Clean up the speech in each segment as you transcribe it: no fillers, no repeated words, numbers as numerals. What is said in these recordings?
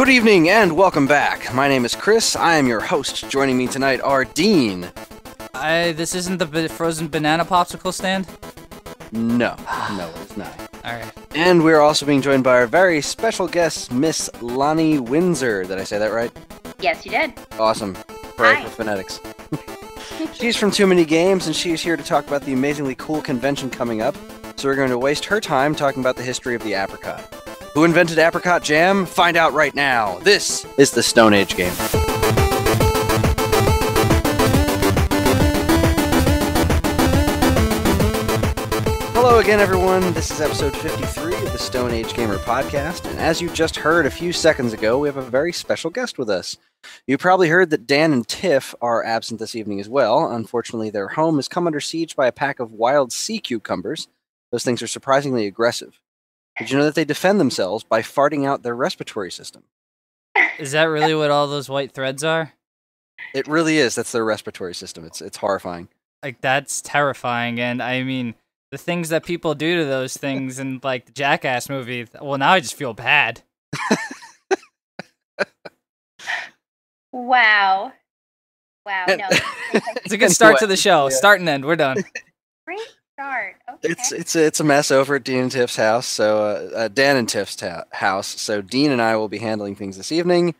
Good evening and welcome back. My name is Chris. I am your host. Joining me tonight are Dean. This isn't the frozen banana popsicle stand? No, it's not. Alright. And we're also being joined by our very special guest, Miss Lani Winzer. Did I say that right? Yes, you did. Awesome. Right with phonetics. She's from TooManyGames, and she's here to talk about the amazingly cool convention coming up. So we're going to waste her time talking about the history of the apricot. Who invented apricot jam? Find out right now. This is the Stone Age game. Hello again, everyone. This is episode 53 of the Stone Age Gamer podcast, and as you just heard a few seconds ago, we have a very special guest with us. You probably heard that Dan and Tiff are absent this evening as well. Unfortunately, their home has come under siege by a pack of wild sea cucumbers. Those things are surprisingly aggressive. Did you know that they defend themselves by farting out their respiratory system? Is that really what all those white threads are? It really is. That's their respiratory system. It's horrifying. Like, that's terrifying, and I mean, the things that people do to those things in, like, the Jackass movie, well, now I just feel bad. Wow. No. It's a good start to the show. Yeah. Start and end. We're done. Great start. Okay. It's a mess over at Dean and Tiff's house. So Dan and Tiff's house. So Dean and I will be handling things this evening.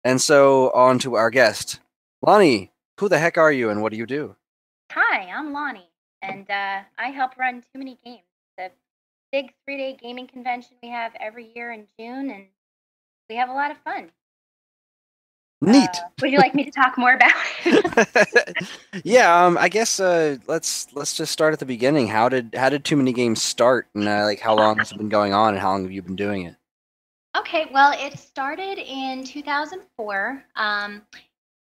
And so on to our guest, Lani. Who the heck are you, and what do you do? Hi, I'm Lani, and I help run TooManyGames, the big 3-day gaming convention we have every year in June, and we have a lot of fun. Neat. Would you like me to talk more about it? Yeah, I guess let's just start at the beginning. How did TooManyGames start, and like how long has it been going on, and how long have you been doing it? Okay, well, it started in 2004.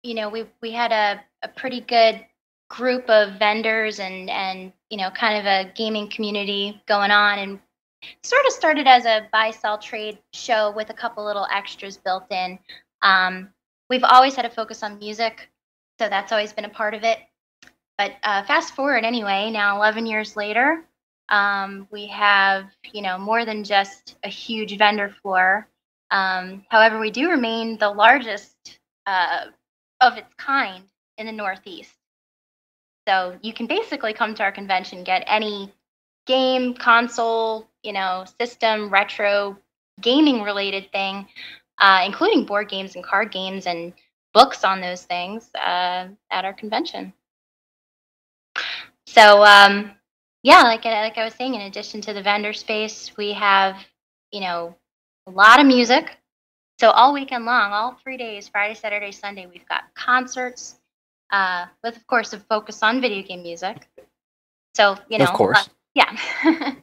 We had a pretty good group of vendors and kind of a gaming community going on, and sort of started as a buy-sell trade show with a couple little extras built in. We've always had a focus on music, so that's always been a part of it. But fast forward anyway, now 11 years later, we have, more than just a huge vendor floor. However, we do remain the largest of its kind in the Northeast. So you can basically come to our convention, get any game, console, system, retro, gaming-related thing, including board games and card games and books on those things at our convention. So, like I was saying, in addition to the vendor space, we have, a lot of music. So all weekend long, all 3 days, Friday, Saturday, Sunday, we've got concerts with, of course, a focus on video game music. So, of course. Yeah.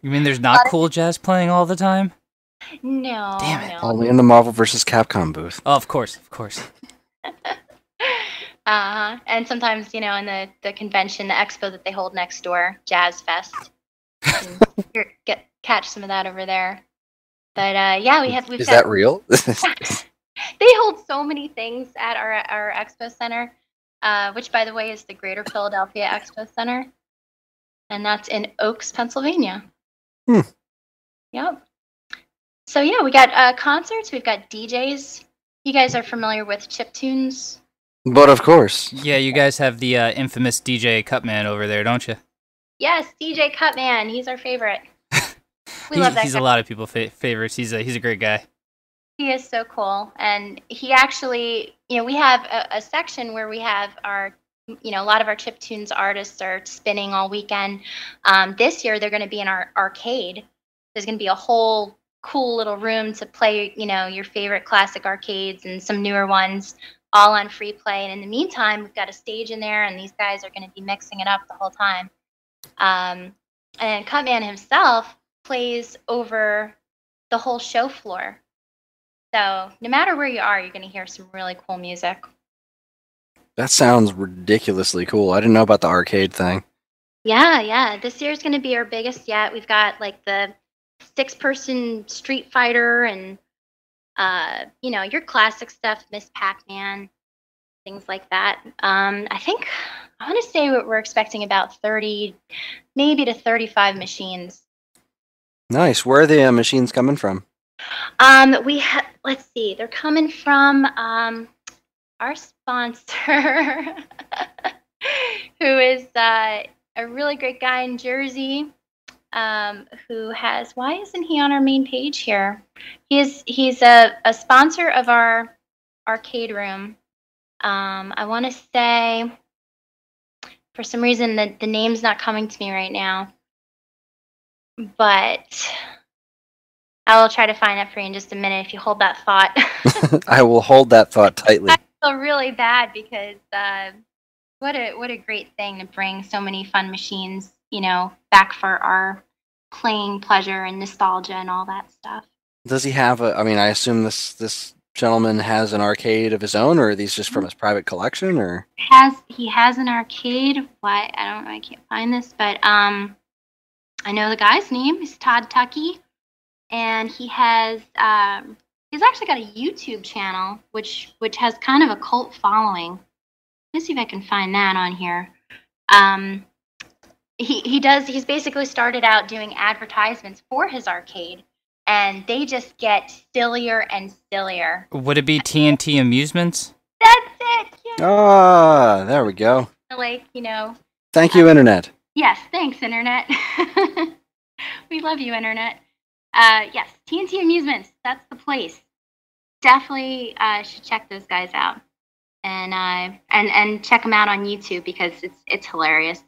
You mean there's not cool jazz playing all the time? No. Damn it. No. Only in the Marvel vs. Capcom booth. Oh, of course. And sometimes, in the convention, the expo that they hold next door, Jazz Fest. Catch some of that over there. But we've Is got, that real? They hold so many things at our expo center, which, by the way, is the Greater Philadelphia Expo Center, and that's in Oaks, Pennsylvania. Yep. So we got concerts. We've got DJs. You guys are familiar with chiptunes? But of course. Yeah, you guys have the infamous DJ Cutman over there, don't you? Yes, DJ Cutman. He's our favorite. We love that He's guy. A lot of people's favorites. He's a great guy. He is so cool. And he actually, we have a section where we have our, a lot of our chiptunes artists are spinning all weekend. This year, they're going to be in our arcade. There's going to be a whole cool little room to play, your favorite classic arcades and some newer ones, all on free play. And in the meantime, we've got a stage in there, and these guys are going to be mixing it up the whole time. And Cutman himself plays over the whole show floor. So no matter where you are, you're going to hear some really cool music. That sounds ridiculously cool. I didn't know about the arcade thing. Yeah. This year's going to be our biggest yet. We've got like the 6-person Street Fighter and, your classic stuff, Miss Pac-Man, things like that. I want to say we're expecting about 30, maybe to 35 machines. Nice. Where are the machines coming from? Let's see. They're coming from our sponsor, who is a really great guy in Jersey. Who has? Why isn't he on our main page here? He's a sponsor of our arcade room. I want to say, for some reason, the name's not coming to me right now, but I will try to find that for you in just a minute if you hold that thought. I will hold that thought tightly. I feel really bad because what a great thing to bring so many fun machines, back for our playing pleasure and nostalgia and all that stuff. Does he have I mean, I assume this gentleman has an arcade of his own, or are these just from his private collection, or? He has an arcade. Why? I can't find this, but I know the guy's name is Todd Tuckey, and he's actually got a YouTube channel which has kind of a cult following. Let's see if I can find that on here. He's basically started out doing advertisements for his arcade, and they just get sillier and sillier. Would it be TNT Amusements? That's it. Yeah. Ah, there we go. Like, Thank you, Internet. Yes, thanks, Internet. We love you, Internet. Yes, TNT Amusements. That's the place. Definitely should check those guys out, and check them out on YouTube because it's hilarious.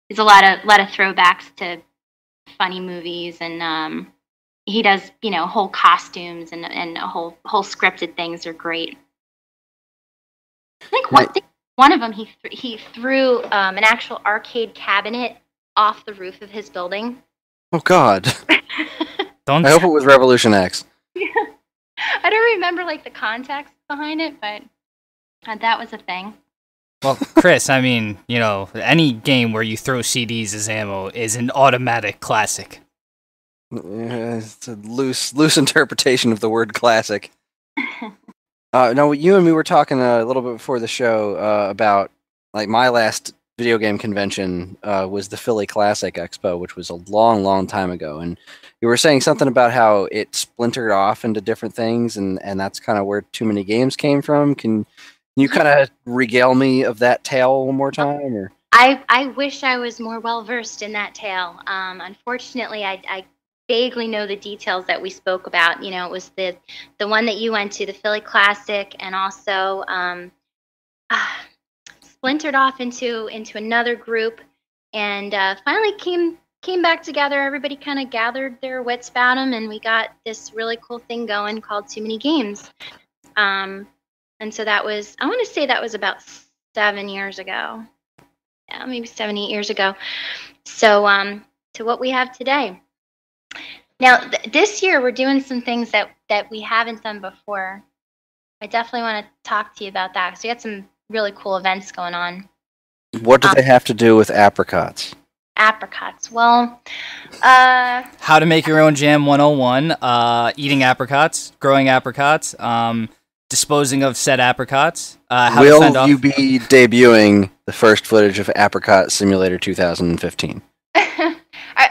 There's a lot of throwbacks to funny movies, and he does whole costumes and whole scripted things are great. I think one of them he threw an actual arcade cabinet off the roof of his building. Oh God! I hope it was Revolution X. Yeah. I don't remember the context behind it, but that was a thing. Well, Chris, I mean, any game where you throw CDs as ammo is an automatic classic. It's a loose interpretation of the word classic. No, you and me were talking a little bit before the show about my last video game convention was the Philly Classic Expo, which was a long, long time ago, and you were saying something about how it splintered off into different things, and that's kind of where TooManyGames came from. Can you kind of regale me of that tale one more time? Or I wish I was more well versed in that tale. Unfortunately, I vaguely know the details that we spoke about. It was the one that you went to, the Philly Classic, and also splintered off into another group, and finally came back together. Everybody kind of gathered their wits about them, and we got this really cool thing going called TooManyGames. And so I want to say that was about 7 years ago. Yeah, maybe 7, 8 years ago. So to what we have today. Now, this year we're doing some things that we haven't done before. I definitely want to talk to you about that because we got some really cool events going on. What do they have to do with apricots? Apricots. Well, how to make your own jam 101, eating apricots, growing apricots, disposing of said apricots. Will you be debuting the first footage of Apricot Simulator 2015?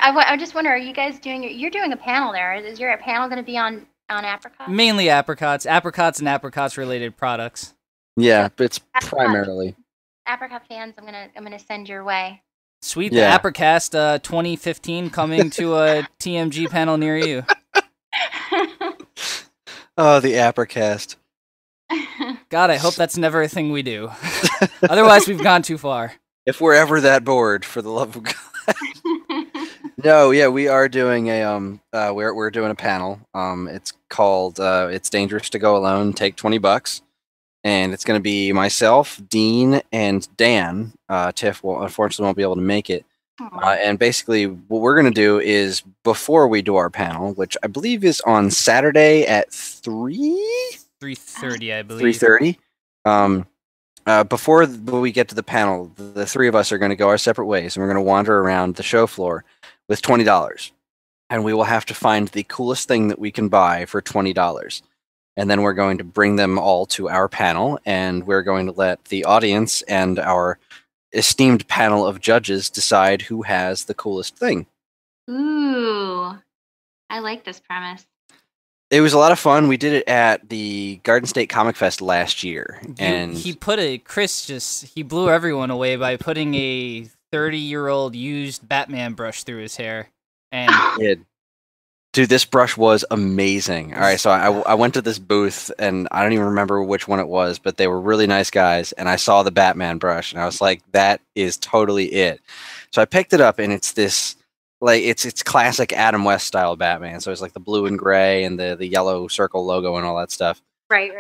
I just wonder, are you guys you're doing a panel there? Is your panel going to be on apricots? Mainly apricots and apricots related products. Yeah, it's primarily. Apricot fans, I'm gonna send your way. Sweet, yeah. The Apricast 2015 coming to a TMG panel near you. Oh, the Apricast. God, I hope that's never a thing we do. Otherwise, we've gone too far. If we're ever that bored, for the love of God. No, yeah, we are doing we're doing a panel. It's called "It's Dangerous to Go Alone. Take $20." And it's going to be myself, Dean, and Dan. Tiff unfortunately won't be able to make it. And basically, what we're going to do is, before we do our panel, which I believe is on Saturday at 3:30, I believe. 3:30. Before we get to the panel, the three of us are going to go our separate ways, and we're going to wander around the show floor with $20. And we will have to find the coolest thing that we can buy for $20. And then we're going to bring them all to our panel, and we're going to let the audience and our esteemed panel of judges decide who has the coolest thing. Ooh, I like this premise. It was a lot of fun. We did it at the Garden State Comic Fest last year, and he blew everyone away by putting a 30-year-old used Batman brush through his hair. And dude, this brush was amazing. All right, so I went to this booth, and I don't even remember which one it was, but they were really nice guys, and I saw the Batman brush, and I was like, that is totally it. So I picked it up, and it's this, like, it's classic Adam West style Batman. So it's like the blue and gray and the yellow circle logo and all that stuff. Right.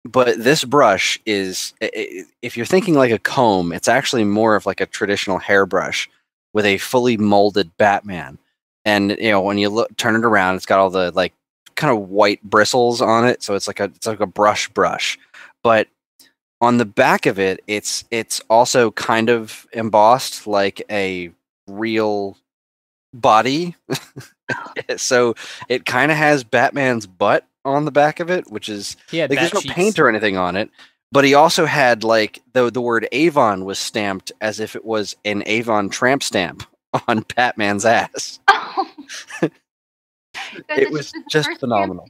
But this brush is, if you're thinking like a comb, it's actually more of like a traditional hairbrush with a fully molded Batman. And when you turn it around, it's got all the like kind of white bristles on it, so it's like a brush. But on the back of it, it's also kind of embossed like a real body. So it kind of has Batman's butt on the back of it, which is like, there's no paint or anything on it. But he also had like the word Avon was stamped as if it was an Avon tramp stamp on Batman's ass. Oh. It was just phenomenal.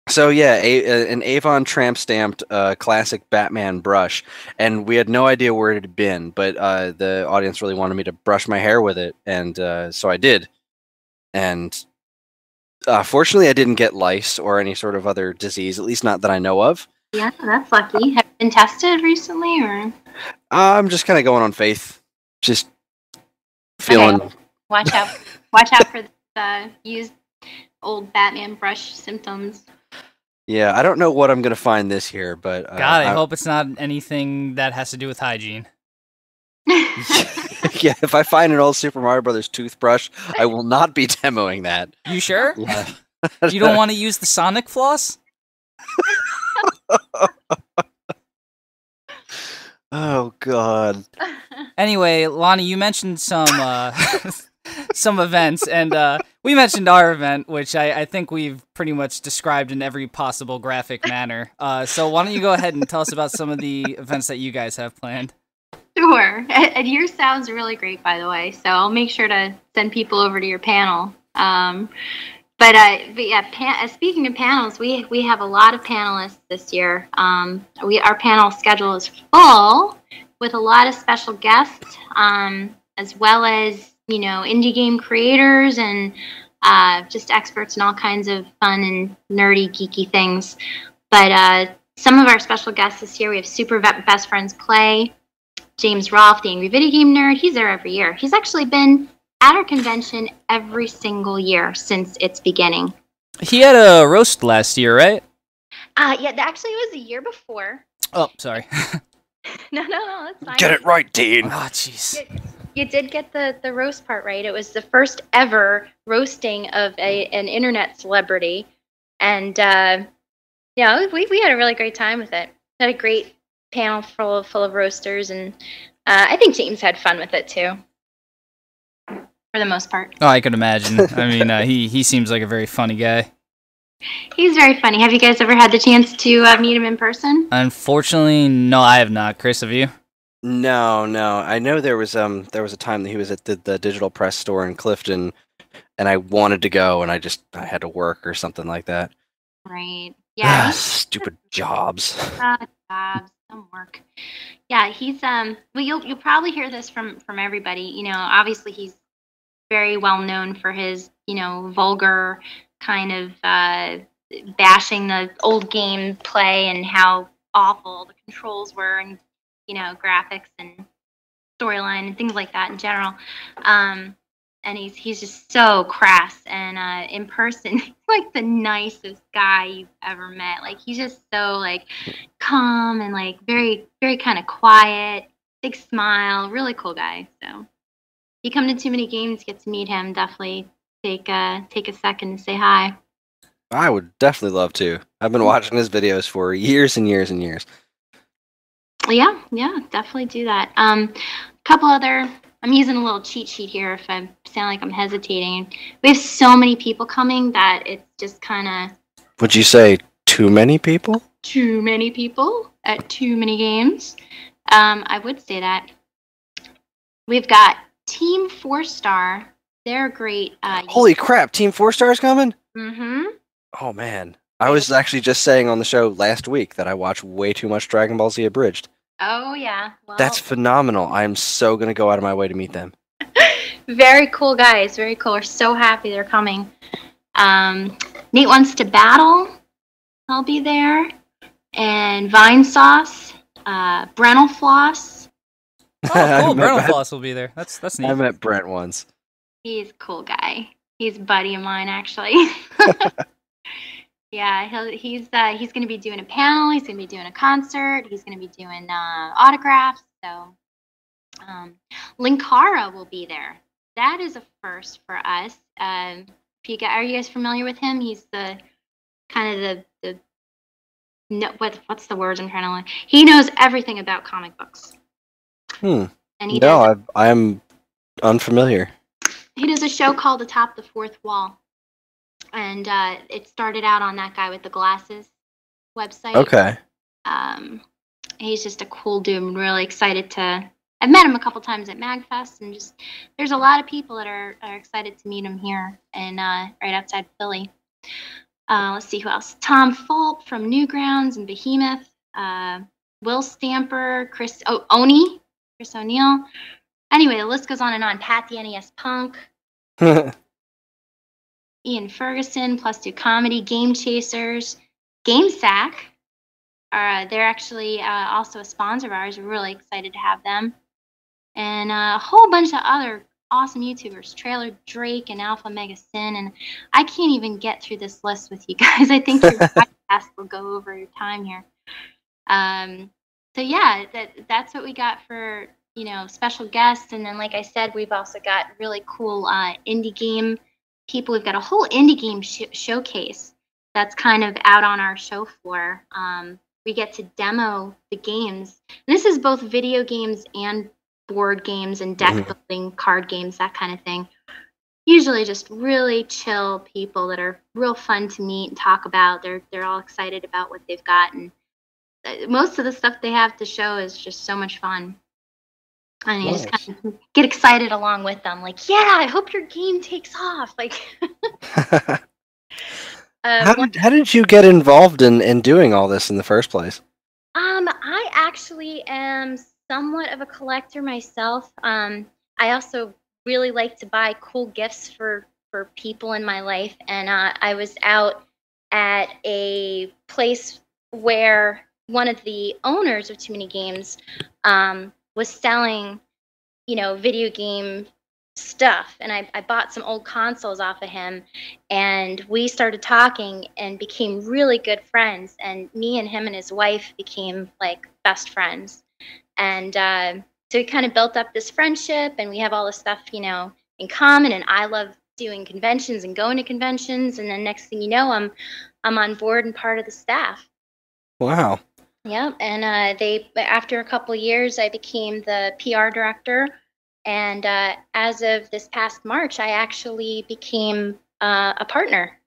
So yeah, an Avon tramp stamped classic Batman brush, and we had no idea where it had been, but the audience really wanted me to brush my hair with it, and so I did. And fortunately, I didn't get lice or any sort of other disease, at least not that I know of. Yeah, that's lucky. Have you been tested recently, or? I'm just kind of going on faith. Just feeling. Okay. Watch out for the used old Batman brush symptoms. Yeah, I don't know what I'm gonna find this year, but God, I hope it's not anything that has to do with hygiene. Yeah, if I find an old Super Mario Brothers toothbrush, I will not be demoing that. You sure? Yeah. You don't want to use the Sonic floss? Oh God. Anyway, Lani, you mentioned some some events, and we mentioned our event, which I think we've pretty much described in every possible graphic manner. So why don't you go ahead and tell us about some of the events that you guys have planned? Sure. And yours sounds really great, by the way. So I'll make sure to send people over to your panel. But yeah, speaking of panels, we have a lot of panelists this year. Our panel schedule is full with a lot of special guests, as well as indie game creators and just experts in all kinds of fun and nerdy, geeky things. But some of our special guests this year, we have Super Best Friends Play, James Rolfe, the Angry Video Game Nerd. He's there every year. He's actually been at our convention every single year since its beginning. He had a roast last year, right? Yeah, actually it was the year before. Oh, sorry. No, that's fine. Get it right, Dean. Oh, jeez. You did get the roast part right. It was the first ever roasting of an internet celebrity. And, we had a really great time with it. We had a great panel full of roasters, and I think James had fun with it, too. For the most part. Oh, I could imagine. I mean, he seems like a very funny guy. He's very funny. Have you guys ever had the chance to meet him in person? Unfortunately, no, I have not. Chris, have you? No. I know there was a time that he was at the digital press store in Clifton, and I wanted to go, and I had to work or something like that. Right. Yeah. Stupid jobs. Jobs, some work. Yeah, he's well, you'll probably hear this from everybody. Obviously he's very well known for his, vulgar kind of bashing the old game play and how awful the controls were, and graphics and storyline and things like that in general. And he's just so crass, and in person, he's like the nicest guy you've ever met. Like, he's just so like calm and like very, very kind of quiet, big smile, really cool guy. So if you come to TooManyGames, get to meet him, definitely take a second to say hi. I would definitely love to. I've been watching his videos for years and years and years. Yeah, definitely do that. A couple other. I'm using a little cheat sheet here if I sound like I'm hesitating. We have so many people coming that it's just kind of... Would you say too many people? Too many people at TooManyGames. I would say that. We've got Team 4 Star. They're great. Holy crap, Team 4 Star's coming? Mm-hmm. Oh man. I was actually just saying on the show last week that I watch way too much Dragon Ball Z Abridged. Oh yeah, That's well, phenomenal. I am so gonna go out of my way to meet them. very cool guys, very cool. We're so happy they're coming. Nate Wants to Battle, I'll be there, and Vine Sauce, Brennel Floss. Oh, cool. Brental Floss will be there. That's neat. I met Brent once. He's a cool guy. He's a buddy of mine, actually. Yeah, he's going to be doing a panel. He's going to be doing a concert. He's going to be doing autographs. So, Linkara will be there. That is a first for us. Are you guys familiar with him? He's the kind of the no, what's the words I'm trying to learn? He knows everything about comic books. And I'm unfamiliar. He does a show called Atop the Fourth Wall. And it started out on that guy with the glasses website. Okay. He's just a cool dude. I'm really excited I've met him a couple times at MagFest, and just there's a lot of people that are excited to meet him here and right outside Philly. Let's see who else. Tom Fulp from Newgrounds and Behemoth. Will Stamper, Chris O'Neill. Anyway, the list goes on and on. Pat the NES Punk. Ian Ferguson, Plus Two Comedy, Game Chasers, GameSack. They're actually also a sponsor of ours. We're really excited to have them. And a whole bunch of other awesome YouTubers, Trailer Drake and Alpha Mega Sin. And I can't even get through this list with you guys. I think your podcast will go over your time here. So yeah, that's what we got for, special guests. And then, like I said, we've also got really cool indie game people. We've got a whole indie game showcase that's kind of out on our show floor. We get to demo the games. And this is both video games and board games and deck building, card games, that kind of thing. Usually just really chill people that are real fun to meet and talk about. They're all excited about what they've got, and most of the stuff they have to show is just so much fun. And you just kind of get excited along with them. Like, yeah, I hope your game takes off. Like, how did you get involved in doing all this in the first place? I actually am somewhat of a collector myself. I also really like to buy cool gifts for people in my life. And I was out at a place where one of the owners of TooManyGames was selling, video game stuff. And I bought some old consoles off of him, and we started talking and became really good friends. And me and him and his wife became like best friends. And so we kind of built up this friendship, and we have all this stuff, in common. And I love doing conventions and going to conventions. And then next thing you know, I'm on board and part of the staff. Wow. Yep, and after a couple of years, I became the PR director, and as of this past March, I actually became a partner.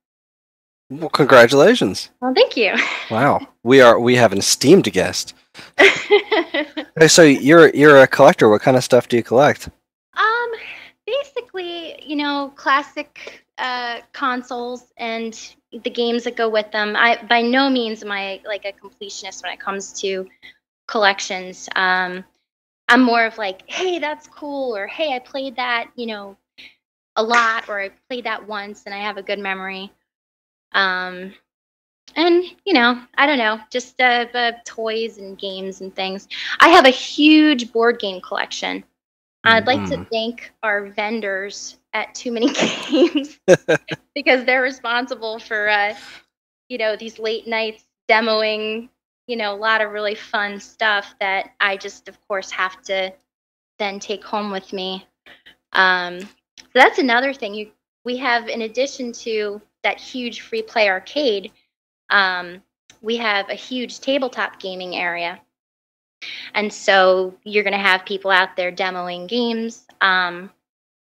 Well, congratulations! Well, thank you. Wow, we have an esteemed guest. So you're a collector. What kind of stuff do you collect? Basically, classic consoles and the games that go with them. I by no means am I like a completionist when it comes to collections. I'm more of like, hey, that's cool, or hey, I played that, a lot, or I played that once and I have a good memory. And I don't know, just toys and games and things. I have a huge board game collection. I'd like to thank our vendors at TooManyGames because they're responsible for, these late nights demoing, a lot of really fun stuff that I just, of course, have to then take home with me. So that's another thing. We have, in addition to that huge free play arcade, we have a huge tabletop gaming area. And so you're going to have people out there demoing games.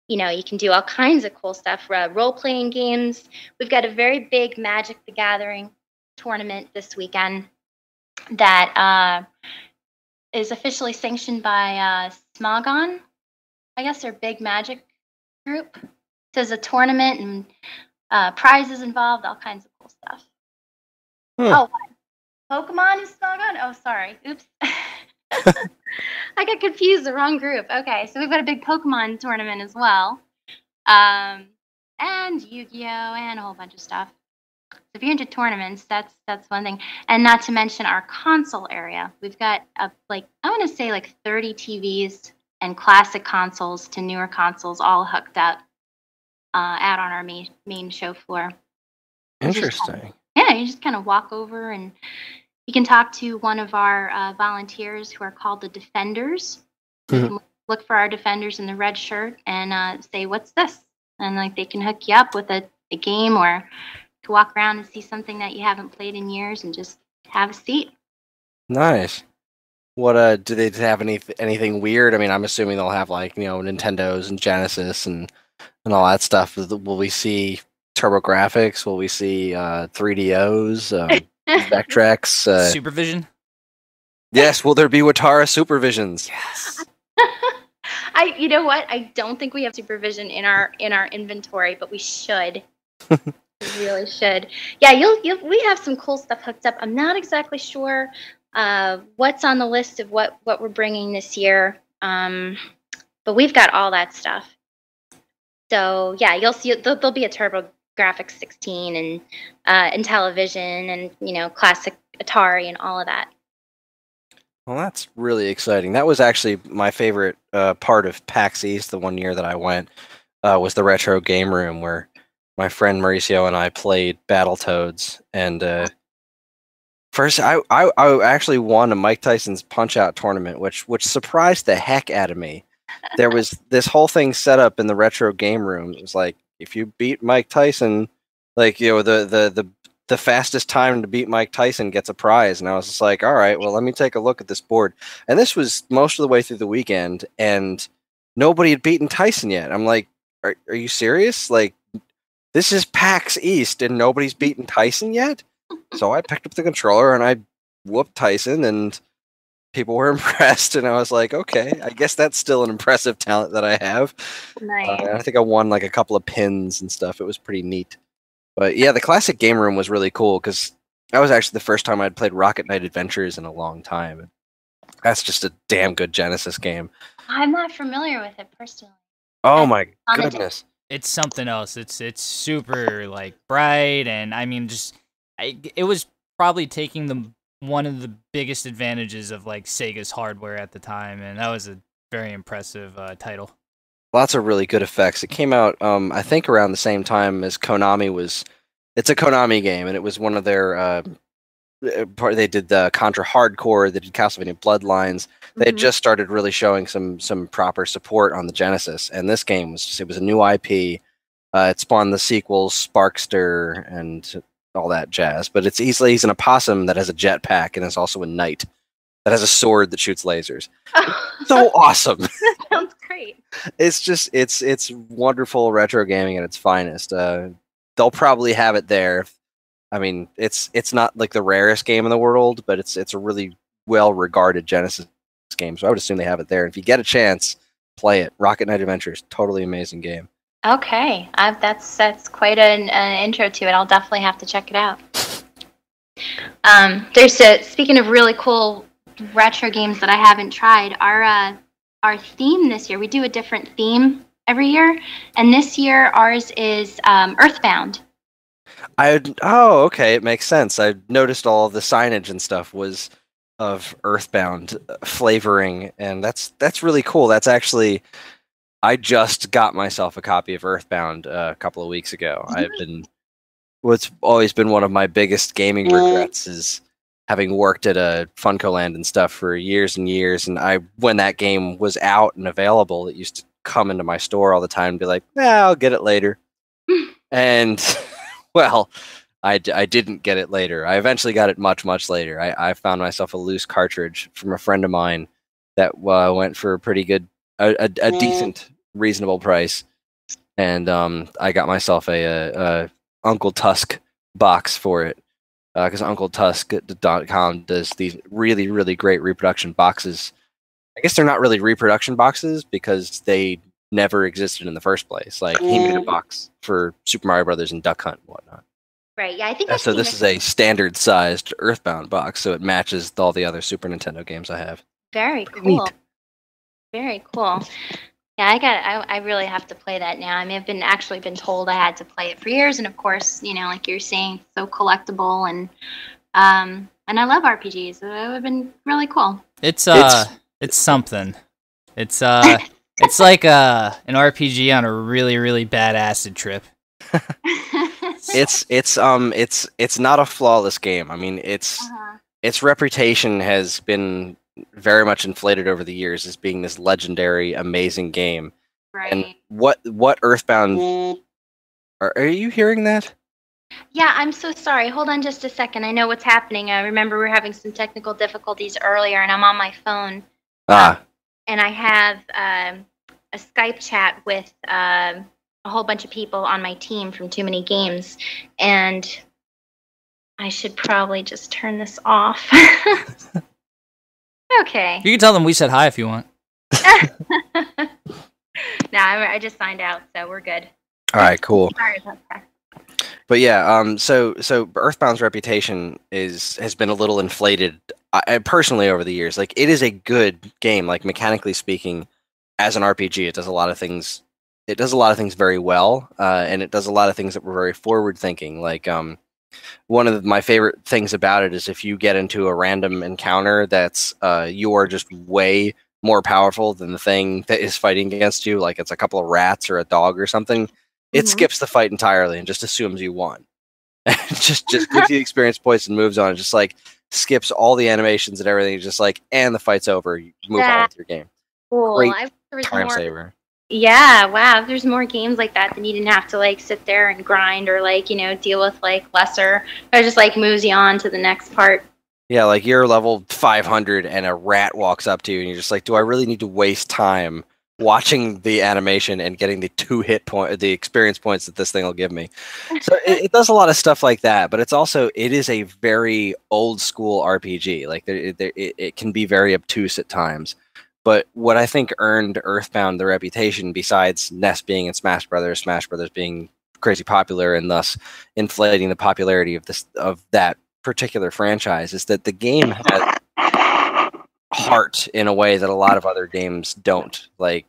You can do all kinds of cool stuff, role-playing games. We've got a very big Magic the Gathering tournament this weekend that is officially sanctioned by Smogon. I guess their big Magic group. There's a tournament and prizes involved, all kinds of cool Oh, what? Pokemon is Smogon? Oh, sorry. Oops. I got confused. The wrong group. Okay, so we've got a big Pokemon tournament as well. And Yu-Gi-Oh! And a whole bunch of stuff. So if you're into tournaments, that's one thing. And not to mention our console area. We've got I want to say 30 TVs and classic consoles to newer consoles all hooked up out on our main show floor. Interesting. You just kind of walk over and you can talk to one of our volunteers who are called the Defenders. You can look for our Defenders in the red shirt and say, "What's this?" And they can hook you up with a game or to walk around and see something that you haven't played in years and just have a seat. Nice. What do they have anything weird? I mean, I'm assuming they'll have Nintendos and Genesis and all that stuff. Will we see TurboGrafx? Will we see 3DOs, Vectrex, Supervision? Yes, will there be Watara Supervisions? Yes. You know what? I don't think we have Supervision in our inventory, but we should. We really should. Yeah, we have some cool stuff hooked up. I'm not exactly sure what's on the list of what we're bringing this year, but we've got all that stuff. So yeah, you'll see there'll be a TurboGrafx 16 and Intellivision and classic Atari and all of that. Well, that's really exciting. That was actually my favorite part of PAX East the one year that I went, was the retro game room where my friend Mauricio and I played Battletoads. And first, I actually won a Mike Tyson's Punch-Out tournament, which surprised the heck out of me. There was this whole thing set up in the retro game room. It was like, if you beat Mike Tyson, the fastest time to beat Mike Tyson gets a prize. And I was just like, all right, well, let me take a look at this board. And this was most of the way through the weekend, and nobody had beaten Tyson yet. I'm like, are you serious? This is PAX East, and nobody's beaten Tyson yet? So I picked up the controller, and I whooped Tyson, and people were impressed. And I was like, okay, I guess that's still an impressive talent that I have. Nice. I think I won a couple of pins and stuff. It was pretty neat. But yeah, the classic game room was really cool because that was actually the first time I'd played Rocket Knight Adventures in a long time. That's just a damn good Genesis game. I'm not familiar with it personally. Oh my goodness. It's something else. It's super bright, and I mean it was probably taking one of the biggest advantages of Sega's hardware at the time, and that was a very impressive title. Lots of really good effects. It came out, I think, around the same time as Konami was. It's a Konami game, and it was one of their. They did the Contra Hardcore. They did Castlevania Bloodlines. They had just started really showing some proper support on the Genesis, and this game was a new IP. It spawned the sequels, Sparkster, and all that jazz. But he's an opossum that has a jetpack and is also a knight that has a sword that shoots lasers. So awesome. That sounds great. It's wonderful retro gaming at its finest. They'll probably have it there. I mean, it's not the rarest game in the world, but it's a really well-regarded Genesis game, so I would assume they have it there. And if you get a chance, play it. Rocket Knight Adventures, totally amazing game. Okay, that's quite an intro to it. I'll definitely have to check it out. Speaking of really cool retro games that I haven't tried, our theme this year, we do a different theme every year, and this year ours is Earthbound. Okay, it makes sense. I noticed all the signage and stuff was of Earthbound flavoring, and that's really cool. That's actually, I just got myself a copy of Earthbound a couple of weeks ago. What's always been one of my biggest gaming regrets is having worked at a FuncoLand and stuff for years and years, and when that game was out and available, it used to come into my store all the time and be like, I'll get it later. And well, I didn't get it later. I eventually got it much, much later. I found myself a loose cartridge from a friend of mine that went for a pretty good, a decent, reasonable price. And I got myself a Uncle Tusk box for it. Because UncleTusk.com does these really, really great reproduction boxes. I guess they're not really reproduction boxes because they never existed in the first place. He made a box for Super Mario Brothers and Duck Hunt and whatnot. Right. Yeah, I think I've So seen this is a standard-sized Earthbound box, so it matches all the other Super Nintendo games I have. Very Pretty cool. neat. Very cool. Yeah, I really have to play that now. I mean, I've been told I had to play it for years, and of course, like you're saying, so collectible, and I love RPGs, so it would have been really cool. It's something. It's it's like an RPG on a really, really bad acid trip. It's not a flawless game. I mean, its reputation has been very much inflated over the years as being this legendary, amazing game. Right. And what Earthbound are you hearing that? Yeah, I'm so sorry. Hold on just a second. I know what's happening. I remember we were having some technical difficulties earlier, and I'm on my phone. And I have a Skype chat with a whole bunch of people on my team from TooManyGames, and I should probably just turn this off. Okay. You can tell them we said hi if you want. No, I just signed out, so we're good. All right, cool. Sorry about that. But yeah, so Earthbound's reputation has been a little inflated, personally, over the years. Like, it is a good game, like mechanically speaking, as an RPG. It does a lot of things. It does a lot of things very well, and it does a lot of things that were very forward thinking. Like, one of my favorite things about it is if you get into a random encounter that's you are just way more powerful than the thing that is fighting against you, like it's a couple of rats or a dog or something, it skips the fight entirely and just assumes you won. just gives you the experience points and moves on. It just like skips all the animations and everything. Just like, and the fight's over. You move on with your game. Cool. Great time saver. Yeah, wow. If there's more games like that, then you didn't have to like sit there and grind or like, deal with like lesser. It just like moves you on to the next part. Yeah, like you're level 500 and a rat walks up to you and you're just like, do I really need to waste time watching the animation and getting the experience points that this thing will give me? So it does a lot of stuff like that, but it is a very old school RPG. Like it can be very obtuse at times. But what I think earned Earthbound the reputation, besides NES being in Smash Brothers being crazy popular and thus inflating the popularity of that particular franchise, is that the game has heart in a way that a lot of other games don't. Like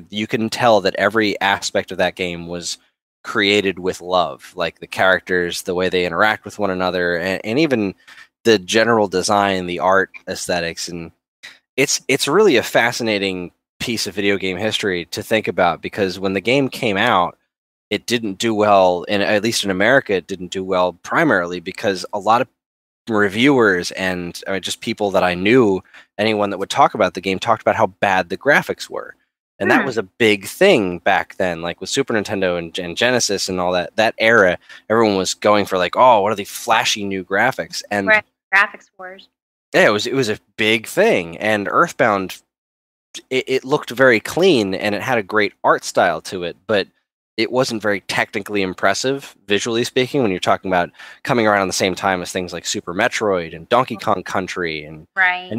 you can tell that every aspect of that game was created with love, like the characters, the way they interact with one another, and even the general design, the art aesthetics, and it's really a fascinating piece of video game history to think about, because when the game came out, it didn't do well, and at least in America, it didn't do well primarily because a lot of reviewers and just people that I knew, anyone that would talk about the game, talked about how bad the graphics were. And that was a big thing back then, like with Super Nintendo and Genesis and all that era, everyone was going for like, oh, what are these flashy new graphics? And graphics wars. Yeah, it was a big thing, and Earthbound, it looked very clean, and it had a great art style to it, but it wasn't very technically impressive, visually speaking, when you're talking about coming around the same time as things like Super Metroid and Donkey Kong Country, and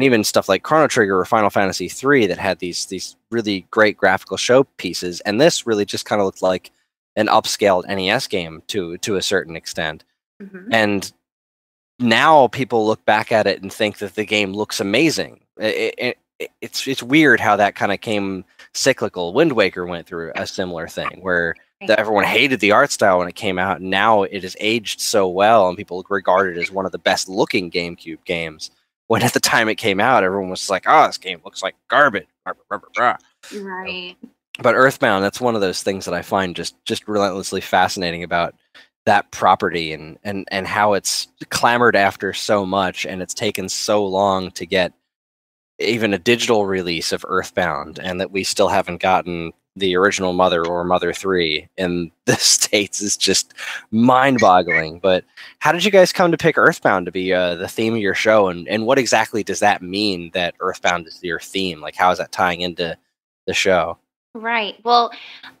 even stuff like Chrono Trigger or Final Fantasy III that had these really great graphical showpieces, and this really just kind of looked like an upscaled NES game to a certain extent. And now people look back at it and think that the game looks amazing. It's weird how that kind of came cyclical. Wind Waker went through a similar thing where everyone hated the art style when it came out. And now it has aged so well, and people regard it as one of the best looking GameCube games. When at the time it came out, everyone was like, "Oh, this game looks like garbage." Right. But Earthbound, that's one of those things that I find just relentlessly fascinating about that property and how it's clamored after so much, and it's taken so long to get even a digital release of Earthbound, and that we still haven't gotten the original Mother or Mother 3 in the States is just mind-boggling. But how did you guys come to pick Earthbound to be the theme of your show, and what exactly does that mean that Earthbound is your theme? Like, how is that tying into the show? Right. Well,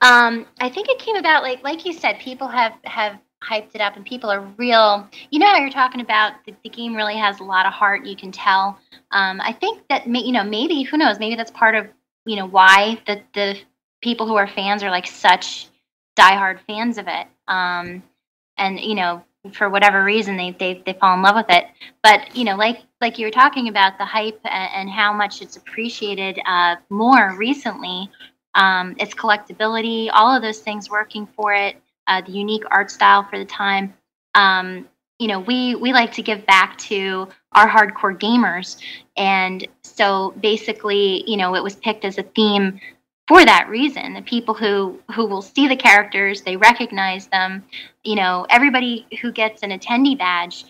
I think it came about like you said, people have hyped it up, and people are real. You know how you're talking about the game really has a lot of heart. You can tell. I think that maybe, who knows, maybe that's part of why the people who are fans are like such diehard fans of it. And for whatever reason they fall in love with it. But like you were talking about the hype and how much it's appreciated more recently. Its collectability, all of those things working for it, the unique art style for the time. We like to give back to our hardcore gamers, and so basically, it was picked as a theme for that reason. The people who will see the characters, they recognize them. Everybody who gets an attendee badge,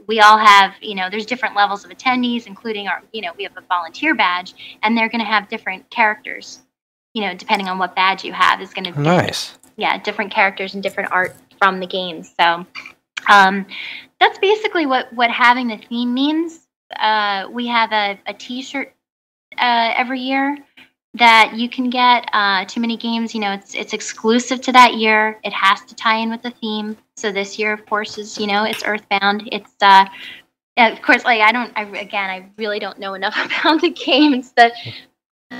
we all have, there's different levels of attendees, including we have a volunteer badge, and they're going to have different characters. Depending on what badge you have, is going to be nice. Yeah, different characters and different art from the game. So that's basically what having the theme means. We have a T-shirt every year that you can get. Too Many Games, it's exclusive to that year. It has to tie in with the theme. So this year, of course, is it's Earthbound. It's of course, like I really don't know enough about the games. The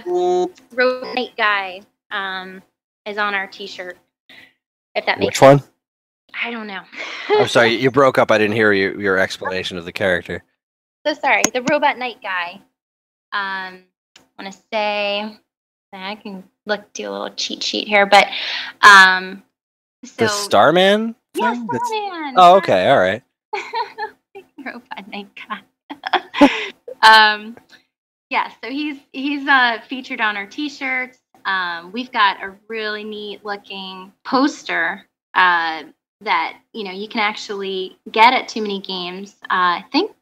Road Knight guy is on our T-shirt. If that makes Which one? I don't know. I'm sorry, you broke up. I didn't hear your explanation of the character. So sorry. The Robot Knight guy. I want to say I can do a little cheat sheet here, but the Starman? Yeah, Starman. Oh, okay, all right. Robot Knight guy. Yeah, so he's featured on our T-shirts. We've got a really neat looking poster that you can actually get at Too Many Games. I think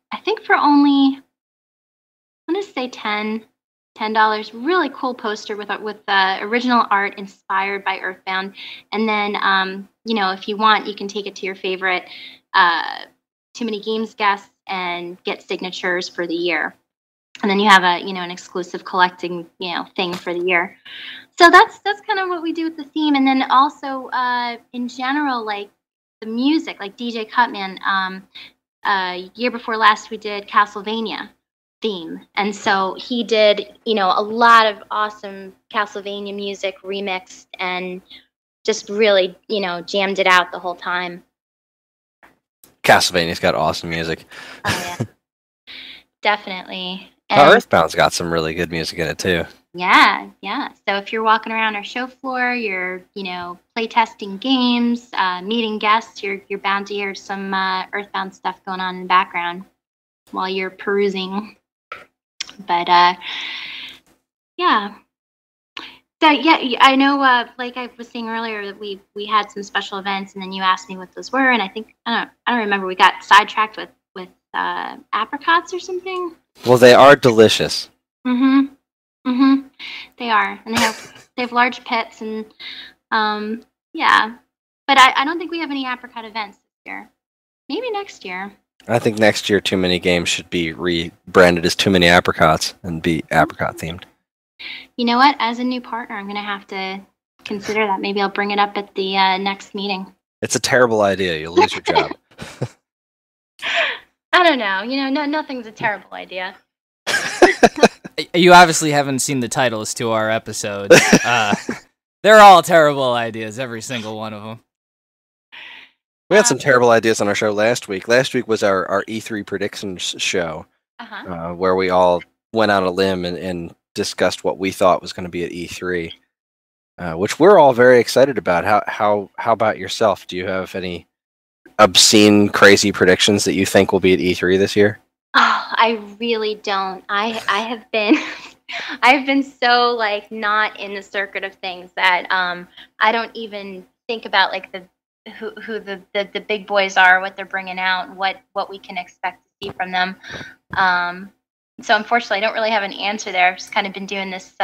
for only, I want to say $10. Really cool poster with original art inspired by Earthbound. And then if you want, you can take it to your favorite Too Many Games guests and get signatures for the year. And then you have an exclusive collecting thing for the year. So that's kind of what we do with the theme. And then also in general, like the music, like DJ Cutman. Year before last, we did Castlevania theme, and so he did a lot of awesome Castlevania music remixed and just really jammed it out the whole time. Castlevania's got awesome music. Oh, yeah. Definitely. Earthbound's got some really good music in it too. Yeah. So if you're walking around our show floor, you're play testing games, meeting guests, you're bound to hear some Earthbound stuff going on in the background while you're perusing. But yeah. So yeah, I know. Like I was saying earlier, that we had some special events, and then you asked me what those were, and I think I don't remember. We got sidetracked with apricots or something. Well, they are delicious. They are, and they have large pits, and yeah. But I don't think we have any apricot events this year. Maybe next year. I think next year Too Many Games should be rebranded as Too Many Apricots and be apricot themed. You know what? As a new partner, I'm going to have to consider that. Maybe I'll bring it up at the next meeting. It's a terrible idea. You'll lose your job. I don't know. Nothing's a terrible idea. You obviously haven't seen the titles to our episodes. They're all terrible ideas, every single one of them. We had some terrible ideas on our show last week. Last week was our E3 predictions show, where we all went on a limb and discussed what we thought was going to be at E3, which we're all very excited about. How about yourself? Do you have any obscene, crazy predictions that you think will be at E3 this year? Oh, I really don't. I have been I've been so like not in the circuit of things that I don't even think about like who the big boys are, what they're bringing out, what we can expect to see from them. So unfortunately, I don't really have an answer there. I've just kind of been doing this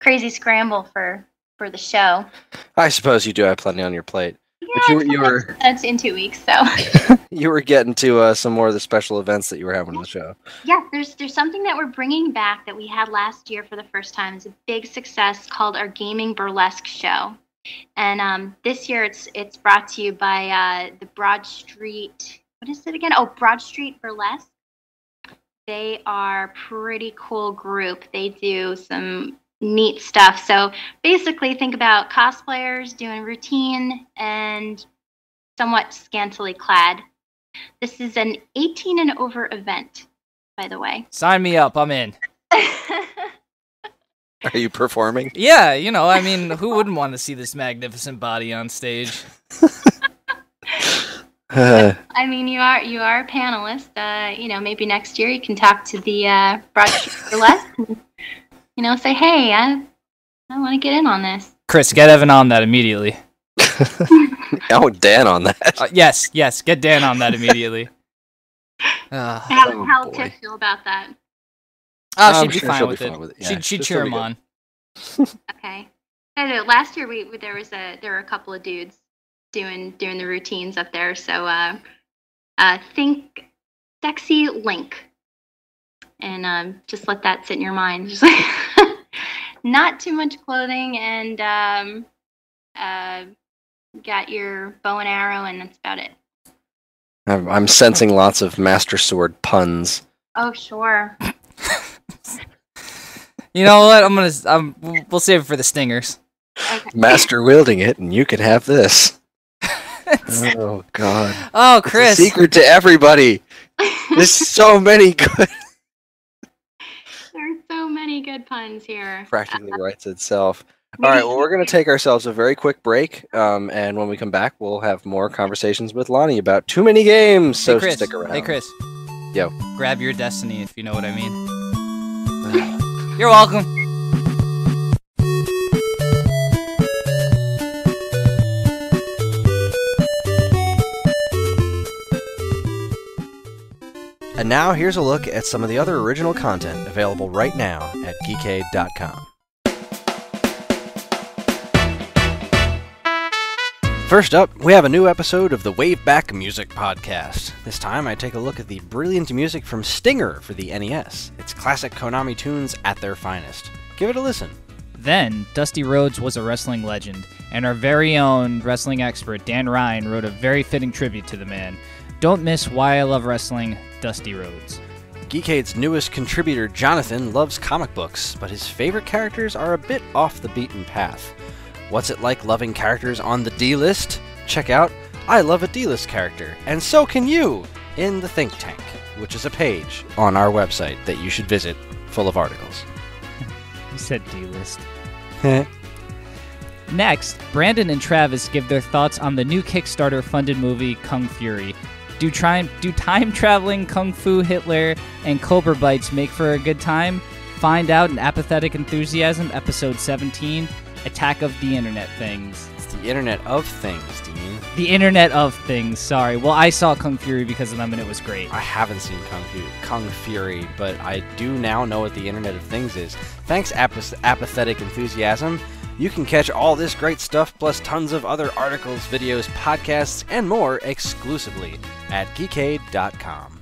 crazy scramble for the show. I suppose you do have plenty on your plate. Yeah, but you were that's in 2 weeks, so you were getting to some more of the special events that you were having on the show. Yeah, there's something that we're bringing back that we had last year for the first time. It's a big success called our Gaming Burlesque Show, and this year it's brought to you by the Broad Street. What is it again? Oh, Broad Street Burlesque. They are a pretty cool group. They do some neat stuff. So basically think about cosplayers doing routine and somewhat scantily clad. This is an 18 and over event, by the way. Sign me up. I'm in. Are you performing? Yeah, I mean, who wouldn't want to see this magnificent body on stage? I mean, you are a panelist. Maybe next year you can talk to the broadcaster less. Say, hey, I want to get in on this. Chris, get Evan on that immediately. Oh, Dan on that. Yes, get Dan on that immediately. How would Tiff feel about that? Oh, she'd be fine with it. Yeah, she'd cheer him on. Okay. I know. Last year there were a couple of dudes doing the routines up there. So think sexy Link, and just let that sit in your mind. Just not too much clothing, and got your bow and arrow, and that's about it. I'm sensing lots of Master Sword puns. Oh, sure. You know what? We'll save it for the stingers. Okay. Master wielding it, and you can have this. Oh God! Oh, Chris! It's a secret to everybody. There's so many good. There's so many good puns here. Practically writes itself. All right, well, we're going to take ourselves a very quick break, and when we come back, we'll have more conversations with Lani about TooManyGames. So Chris, stick around. Hey, Chris. Yo. Grab your destiny, if you know what I mean. You're welcome. And now here's a look at some of the other original content available right now at geekade.com. First up, we have a new episode of the Wave Back Music Podcast. This time I take a look at the brilliant music from Stinger for the NES. It's classic Konami tunes at their finest. Give it a listen. Then, Dusty Rhodes was a wrestling legend, and our very own wrestling expert, Dan Ryan, wrote a very fitting tribute to the man. Don't miss Why I Love Wrestling, Dusty Rhodes. Geekade's newest contributor, Jonathan, loves comic books, but his favorite characters are a bit off the beaten path. What's it like loving characters on the D-list? Check out I Love a D-list character, and so can you, in the Think Tank, which is a page on our website that you should visit, full of articles. You said D-list. Next, Brandon and Travis give their thoughts on the new Kickstarter-funded movie Kung Fury. Do time-traveling Kung Fu Hitler and Cobra Bites make for a good time? Find out in Apathetic Enthusiasm, Episode 17, Attack of the Internet Things. It's the Internet of Things, Dean. The Internet of Things, sorry. Well, I saw Kung Fury because of them, and it was great. I haven't seen Kung Fury, but I do now know what the Internet of Things is. Thanks, Apathetic Enthusiasm. You can catch all this great stuff, plus tons of other articles, videos, podcasts, and more exclusively at geekade.com.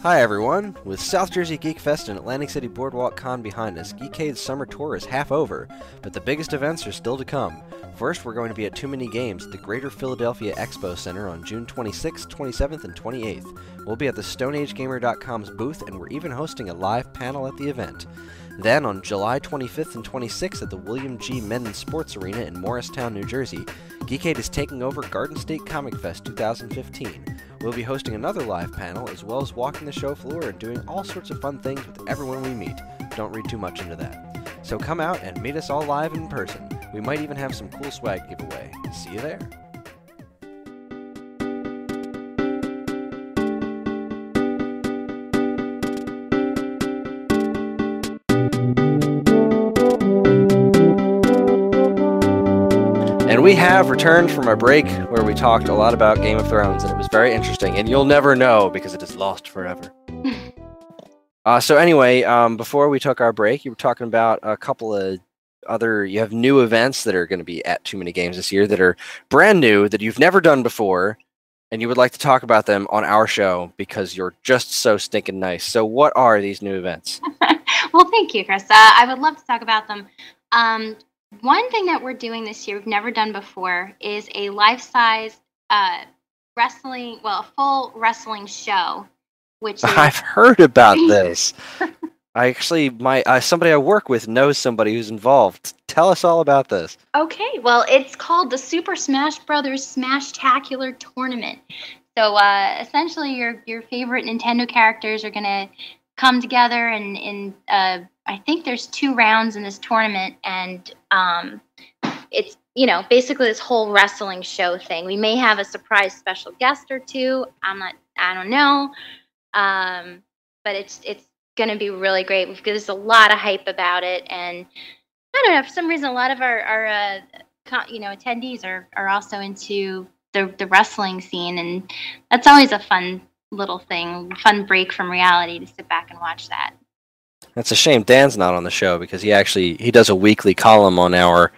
Hi everyone! With South Jersey Geek Fest and Atlantic City Boardwalk Con behind us, Geekade's summer tour is half over, but the biggest events are still to come. First, we're going to be at TooManyGames at the Greater Philadelphia Expo Center on June 26th, 27th, and 28th. We'll be at the StoneAgeGamer.com's booth, and we're even hosting a live panel at the event. Then, on July 25th and 26th at the William G. Mennen Sports Arena in Morristown, New Jersey, Geekade is taking over Garden State Comic Fest 2015. We'll be hosting another live panel, as well as walking the show floor and doing all sorts of fun things with everyone we meet. Don't read too much into that. So come out and meet us all live in person. We might even have some cool swag to give away. See you there. And we have returned from our break where we talked a lot about Game of Thrones, and it was very interesting, and you'll never know because it is lost forever. So anyway, before we took our break, you were talking about a couple of you have new events that are going to be at TooManyGames this year that are brand new, that you've never done before, and you would like to talk about them on our show because you're just so stinking nice. So what are these new events? Well, thank you, Chris. I would love to talk about them. One thing that we're doing this year we've never done before is a life-size a full wrestling show, which is... I've heard about this. I actually, somebody I work with knows somebody who's involved. Tell us all about this. Okay, well, it's called the Super Smash Brothers Smash-tacular Tournament. So essentially, your favorite Nintendo characters are gonna come together, and I think there's 2 rounds in this tournament, and it's basically this whole wrestling show thing. We may have a surprise special guest or two. I don't know, but it's gonna be really great because there's a lot of hype about it, and I don't know, for some reason, a lot of our attendees are also into the wrestling scene, and that's always a fun little thing, fun break from reality to sit back and watch that. That's a shame Dan's not on the show because he does a weekly column on our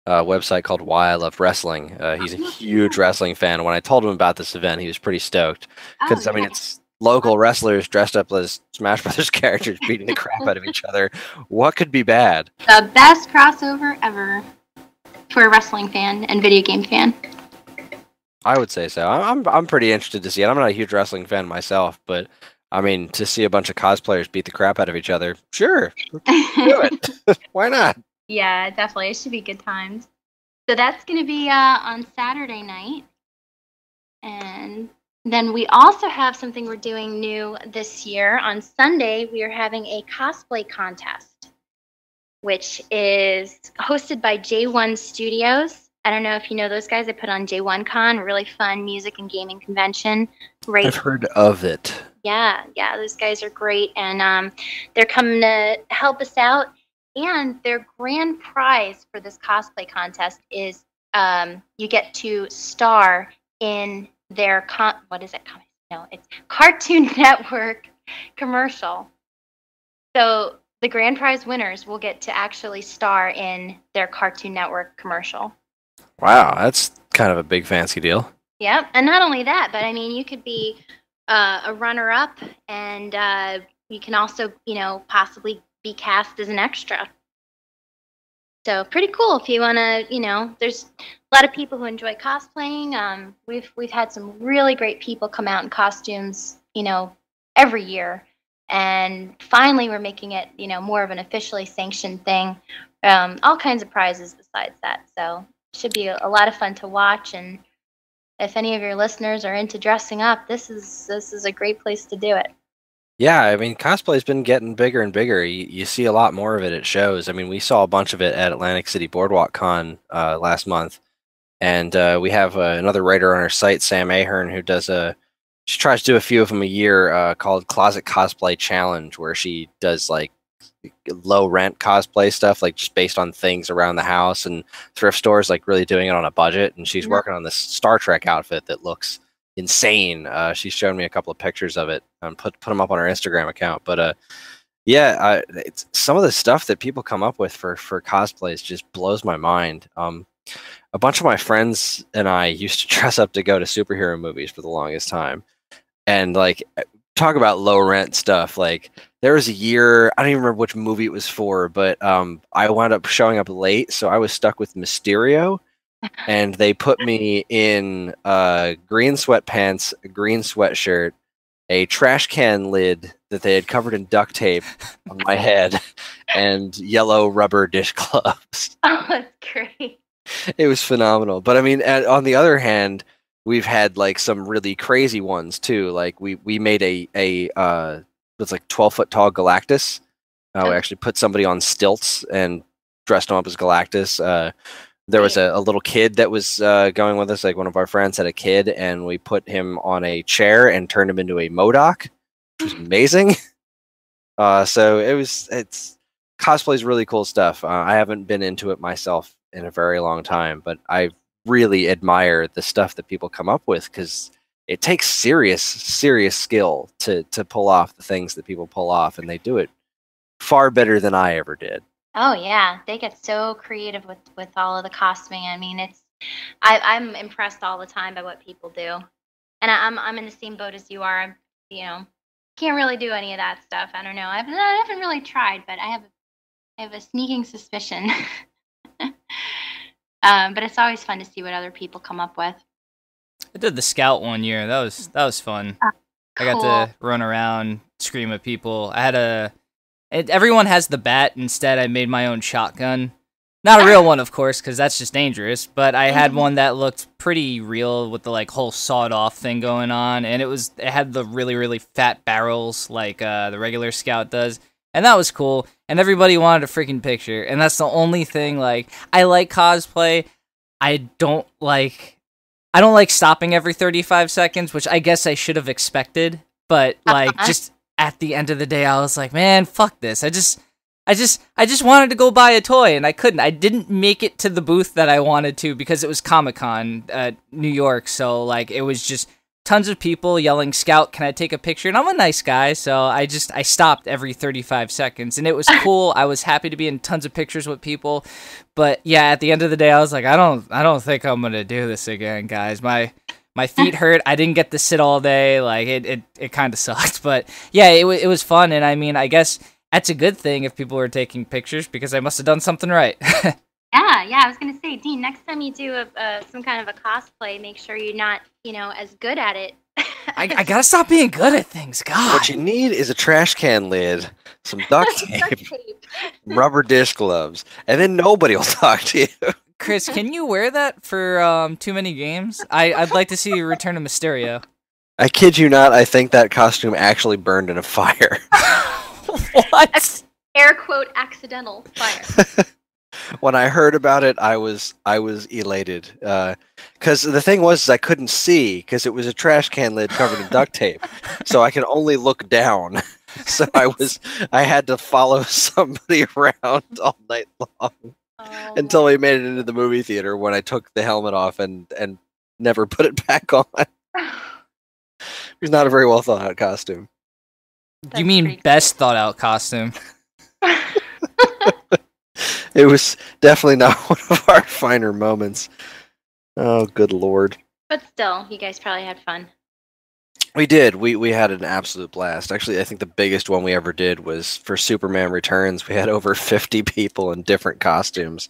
website called Why I Love Wrestling. He's a huge wrestling fan. When I told him about this event, he was pretty stoked because it's local wrestlers dressed up as Smash Brothers characters beating the crap out of each other. What could be bad? The best crossover ever for a wrestling fan and video game fan. I would say so. I'm pretty interested to see it. I'm not a huge wrestling fan myself, but I mean, to see a bunch of cosplayers beat the crap out of each other, sure, do it. Why not? Yeah, definitely. It should be good times. So that's going to be on Saturday night. And then we also have something we're doing new this year. On Sunday, we are having a cosplay contest, which is hosted by J1 Studios. I don't know if you know those guys. They put on J1 Con, really fun music and gaming convention. Great. I've heard of it. Yeah, those guys are great, and they're coming to help us out. And their grand prize for this cosplay contest is you get to star in their it's Cartoon Network commercial. So the grand prize winners will get to actually star in their Cartoon Network commercial. Wow, that's kind of a big fancy deal. Yep, and not only that, but I mean, you could be a runner-up, and you can also, possibly be cast as an extra. So pretty cool if you want to, there's a lot of people who enjoy cosplaying. We've had some really great people come out in costumes, every year. And finally we're making it, more of an officially sanctioned thing. All kinds of prizes besides that. So it should be a lot of fun to watch. And if any of your listeners are into dressing up, this is a great place to do it. Yeah, I mean, cosplay's been getting bigger and bigger. You see a lot more of it at shows. I mean, we saw a bunch of it at Atlantic City Boardwalk Con last month, and we have another writer on our site, Sam Ahern, who she tries to do a few of them a year called Closet Cosplay Challenge, where she does like low rent cosplay stuff, like just based on things around the house and thrift stores, like really doing it on a budget. And she's working on this Star Trek outfit that looks insane. She's shown me a couple of pictures of it and put them up on her Instagram account. But it's some of the stuff that people come up with for cosplays just blows my mind. A bunch of my friends and I used to dress up to go to superhero movies for the longest time, and like talk about low rent stuff. Like there was a year, I don't even remember which movie it was for, but I wound up showing up late, so I was stuck with Mysterio. And they put me in green sweatpants, a green sweatshirt, a trash can lid that they had covered in duct tape on my head, and yellow rubber dish gloves. Oh, that's great. It was phenomenal. But I mean, on the other hand, we've had like some really crazy ones too. Like we made it's like 12-foot tall Galactus. We actually put somebody on stilts and dressed him up as Galactus. There was a little kid that was going with us. Like one of our friends had a kid, and we put him on a chair and turned him into a MODOK, which was amazing. It's cosplay's really cool stuff. I haven't been into it myself in a very long time, but I really admire the stuff that people come up with because it takes serious skill to pull off the things that people pull off, and they do it far better than I ever did. Oh yeah, they get so creative with all of the costuming. I mean, I'm impressed all the time by what people do, and I'm in the same boat as you are. Can't really do any of that stuff. I don't know. I haven't really tried, but I have a sneaking suspicion. But it's always fun to see what other people come up with. I did the Scout one year. That was fun. Cool. I got to run around, scream at people. I had Everyone has the bat. Instead, I made my own shotgun. Not a real one, of course, because that's just dangerous. But I had one that looked pretty real with the like whole sawed-off thing going on, and it had the really, really fat barrels like the regular Scout does, and that was cool. And everybody wanted a freaking picture, and that's the only thing. Like, I like cosplay. I don't like stopping every 35 seconds, which I guess I should have expected. But like, just at the end of the day, I was like, man, fuck this. I just wanted to go buy a toy, and I couldn't. I didn't make it to the booth that I wanted to because it was Comic-Con, New York. So like, it was just tons of people yelling, "Scout, can I take a picture?" And I'm a nice guy, so I stopped every 35 seconds, and it was cool. I was happy to be in tons of pictures with people, but yeah, at the end of the day, I was like, I don't think I'm gonna do this again, guys. My feet hurt. I didn't get to sit all day. Like it kind of sucked, but yeah, it was fun, and I mean, I guess that's a good thing if people were taking pictures because I must have done something right. Yeah. I was gonna say, Dean, next time you do some kind of a cosplay, make sure you're not, as good at it. I gotta stop being good at things. God. What you need is a trash can lid, some duct tape, rubber dish gloves, and then nobody will talk to you. Chris, can you wear that for Too Many Games? I'd like to see you return to Mysterio. I kid you not, I think that costume actually burned in a fire. What? Air quote accidental fire. When I heard about it, I was elated. Because the thing was, I couldn't see because it was a trash can lid covered in duct tape, so I could only look down. So I had to follow somebody around all night long until we made it into the movie theater when I took the helmet off and never put it back on. It was not a very well thought out costume. You mean best thought out costume? It was definitely not one of our finer moments. Oh, good lord. But still, you guys probably had fun. We did. We had an absolute blast. Actually, I think the biggest one we ever did was for Superman Returns. We had over 50 people in different costumes,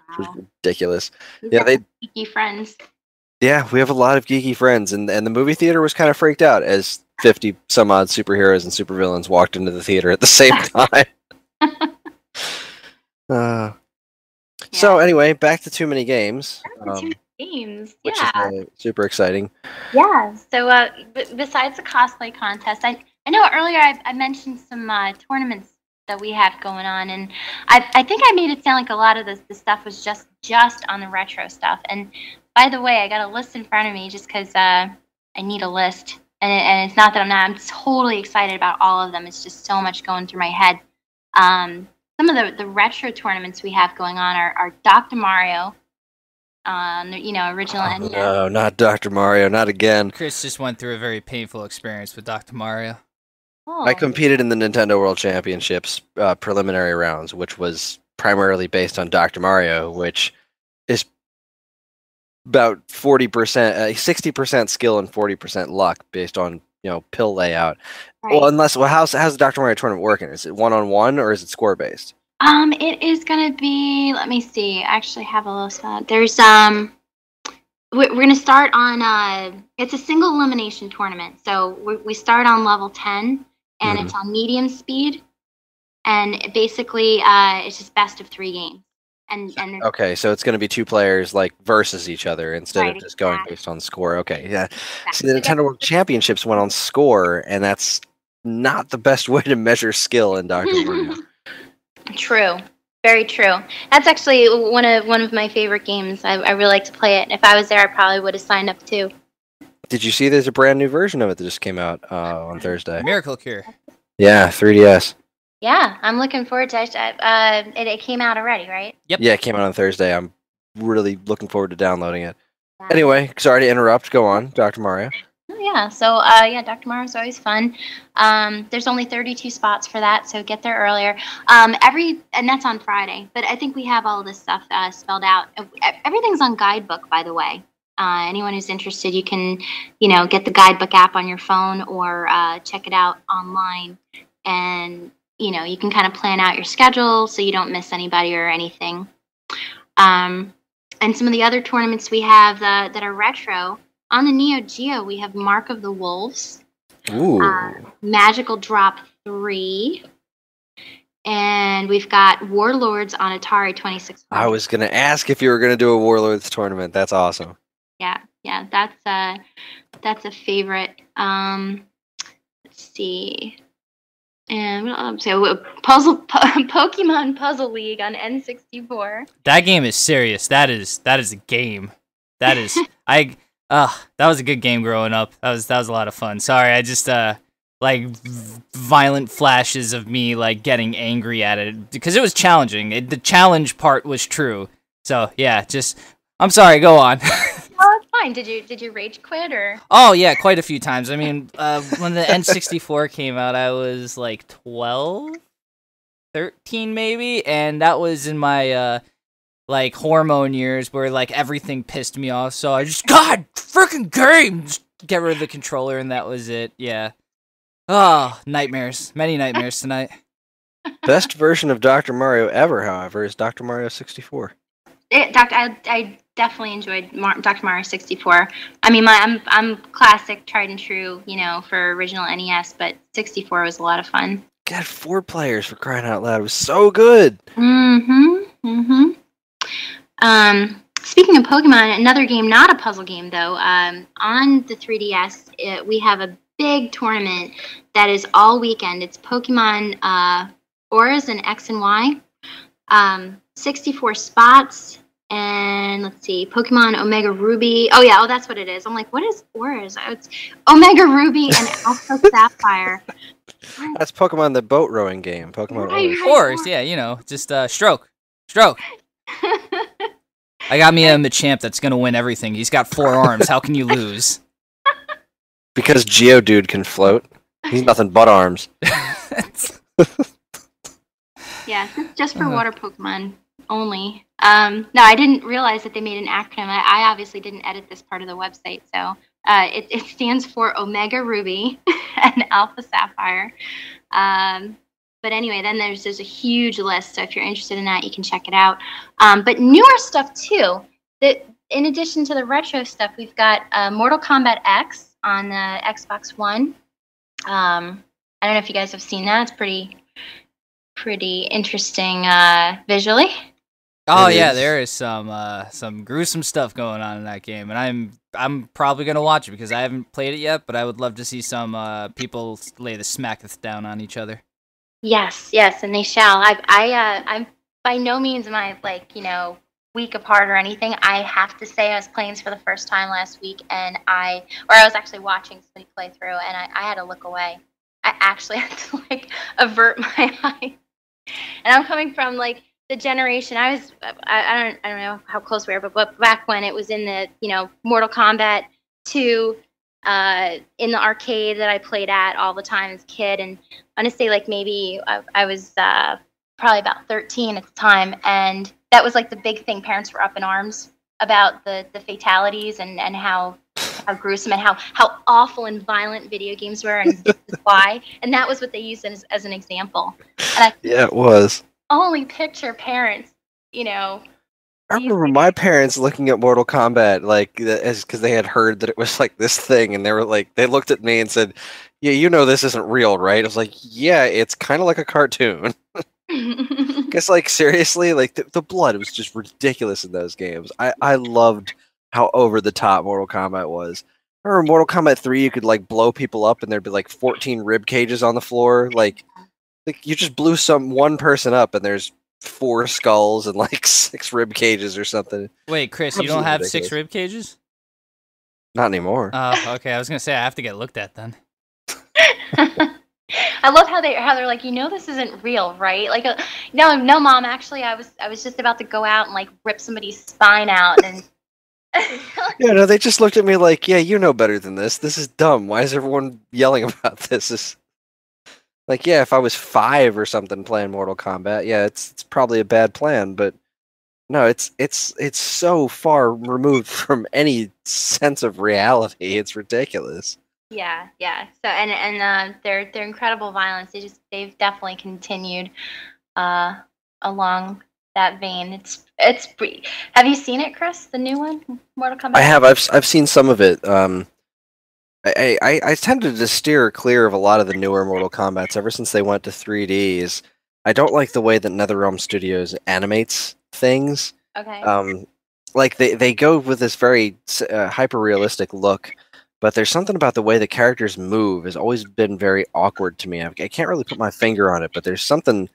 which was ridiculous. Yeah, geeky friends. Yeah, we have a lot of geeky friends, and the movie theater was kind of freaked out as 50 some odd superheroes and supervillains walked into the theater at the same time. So anyway, back to Too Many Games. Games, which yeah. is super exciting. Yeah. So besides the cosplay contest, I know earlier I mentioned some tournaments that we have going on, and I think I made it sound like a lot of the stuff was just on the retro stuff. And by the way, I got a list in front of me just because I need a list, and it's not that I'm totally excited about all of them. It's just so much going through my head. Some of the retro tournaments we have going on are Dr. Mario, original NES. No, not Dr. Mario, not again. Chris just went through a very painful experience with Dr. Mario. Oh. I competed in the Nintendo World Championships preliminary rounds, which was primarily based on Dr. Mario, which is about 40%, 60% skill and 40% luck based on pill layout. Right. Well, how's the Dr. Mario tournament working? Is it 1-on-1 or is it score based? It is gonna be. Let me see. I actually have a little spot. There's we're gonna start on it's a single elimination tournament. So we start on level 10, and it's on medium speed, and basically it's just best of 3 games. And okay, so it's going to be 2 players like versus each other instead of just going based on score. Okay, yeah. Exactly. See, the Nintendo World Championships went on score, and that's not the best way to measure skill in Dr. Mario. True, very true. That's actually one of my favorite games. I really like to play it. If I was there, I probably would have signed up too. Did you see there's a brand new version of it that just came out on Thursday? Miracle Cure. Yeah, 3DS. Yeah, I'm looking forward to it. It came out already, right? Yep. Yeah, it came out on Thursday. I'm really looking forward to downloading it. Yeah. Anyway, sorry to interrupt. Go on, Dr. Mario. Oh, yeah, so Dr. Mario's always fun. There's only 32 spots for that, so get there earlier. And that's on Friday. But I think we have all this stuff spelled out. Everything's on Guidebook, by the way. Anyone who's interested, you can, get the Guidebook app on your phone or check it out online, and you can kind of plan out your schedule so you don't miss anybody or anything. And some of the other tournaments we have that are retro, on the Neo Geo, we have Mark of the Wolves, Ooh. Magical Drop 3, and we've got Warlords on Atari 2600. I was gonna ask if you were gonna do a Warlords tournament. That's awesome. Yeah, that's a favorite. Let's see. And so Pokemon Puzzle League on N64. That game is serious. That is a game. That is that was a good game growing up. That was a lot of fun. Sorry, I just like violent flashes of me like getting angry at it because it was challenging. The challenge part was true. So yeah, I'm sorry. Go on. Oh, it's fine. Did you rage quit or? Oh yeah, quite a few times. I mean, when the N64 came out, I was like 12, 13 maybe, and that was in my like hormone years where like everything pissed me off. So I just freaking game, just get rid of the controller, and that was it. Yeah. Oh, nightmares, many nightmares tonight. Best version of Dr. Mario ever, however, is Dr. Mario 64. I definitely enjoyed Dr. Mario 64. I mean, I'm classic, tried and true, for original NES, but 64 was a lot of fun. God, 4 players for crying out loud. It was so good. Speaking of Pokemon, another game, not a puzzle game though. On the 3DS, we have a big tournament that is all weekend. It's Pokemon Auras and X and Y. 64 spots. And let's see, Pokemon Omega Ruby. Oh yeah, that's what it is. I'm like, what is Auras? It's Omega Ruby and Alpha Sapphire. That's Pokemon the boat rowing game. Pokemon Auras, yeah, just Stroke. I got me a Machamp that's gonna win everything. He's got 4 arms. How can you lose? Because Geodude can float. He's nothing but arms. Yeah, just for water Pokemon only. No, I didn't realize that they made an acronym. I obviously didn't edit this part of the website, so it stands for Omega Ruby and Alpha Sapphire. But anyway, then there's a huge list, so if you're interested in that, you can check it out. But newer stuff too. In addition to the retro stuff, we've got Mortal Kombat X on the Xbox One. I don't know if you guys have seen that. It's pretty interesting visually. Oh yeah, there is some gruesome stuff going on in that game, and I'm probably gonna watch it because I haven't played it yet. But I would love to see some people lay the smacketh down on each other. Yes, and they shall. I'm by no means am I week apart or anything. I have to say I was playing this for the first time last week, and I was actually watching somebody play through, and I had to look away. I actually had to avert my eyes, and I'm coming from the generation I don't know how close we are, but back when it was in the Mortal Kombat 2 in the arcade that I played at all the time as a kid, and I want to say maybe I was probably about 13 at the time, and that was the big thing. Parents were up in arms about the fatalities and how gruesome and how awful and violent video games were, and this is why. And that was what they used as an example. And yeah, it was. Only picture parents, I remember my parents looking at Mortal Kombat because they had heard that it was this thing, and they were they looked at me and said, "Yeah, this isn't real, right?" I was like, "Yeah, it's kind of like a cartoon." Because seriously, the blood was just ridiculous in those games. I loved how over the top Mortal Kombat was. I remember Mortal Kombat 3, you could blow people up, and there'd be 14 rib cages on the floor. You just blew one person up, and there's 4 skulls and 6 rib cages or something. Wait, Chris, you don't have ridiculous. 6 rib cages? Not anymore. Oh, okay. I was gonna say I have to get looked at then. I love how they're like, this isn't real, right? No, Mom. Actually, I was just about to go out and rip somebody's spine out, and yeah, no, they just looked at me yeah, you know better than this. This is dumb. Why is everyone yelling about this? Yeah, if I was 5 or something playing Mortal Kombat, yeah, it's probably a bad plan, but no, it's so far removed from any sense of reality. It's ridiculous. Yeah. So and their incredible violence. They've definitely continued along that vein. It's pretty. Have you seen it, Chris? The new one, Mortal Kombat? I have. I've seen some of it. I tended to steer clear of a lot of the newer Mortal Kombats ever since they went to 3Ds. I don't like the way that NetherRealm Studios animates things. Okay. Like they go with this very hyper realistic look, but there's something about the way the characters move has always been very awkward to me. I can't really put my finger on it, but there's something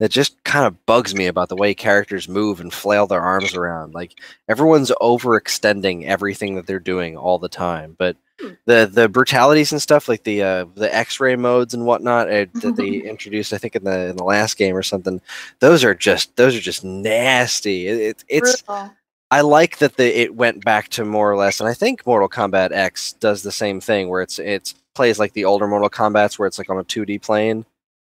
that just kind of bugs me about the way characters move and flail their arms around. Like everyone's overextending everything that they're doing all the time. But the brutalities and stuff, like the X-ray modes and whatnot that they introduced, I think in the last game or something, those are just nasty. It's Brutal. I like that it went back to more or less, and I think Mortal Kombat X does the same thing, where it's plays like the older Mortal Kombats, where it's like on a 2D plane.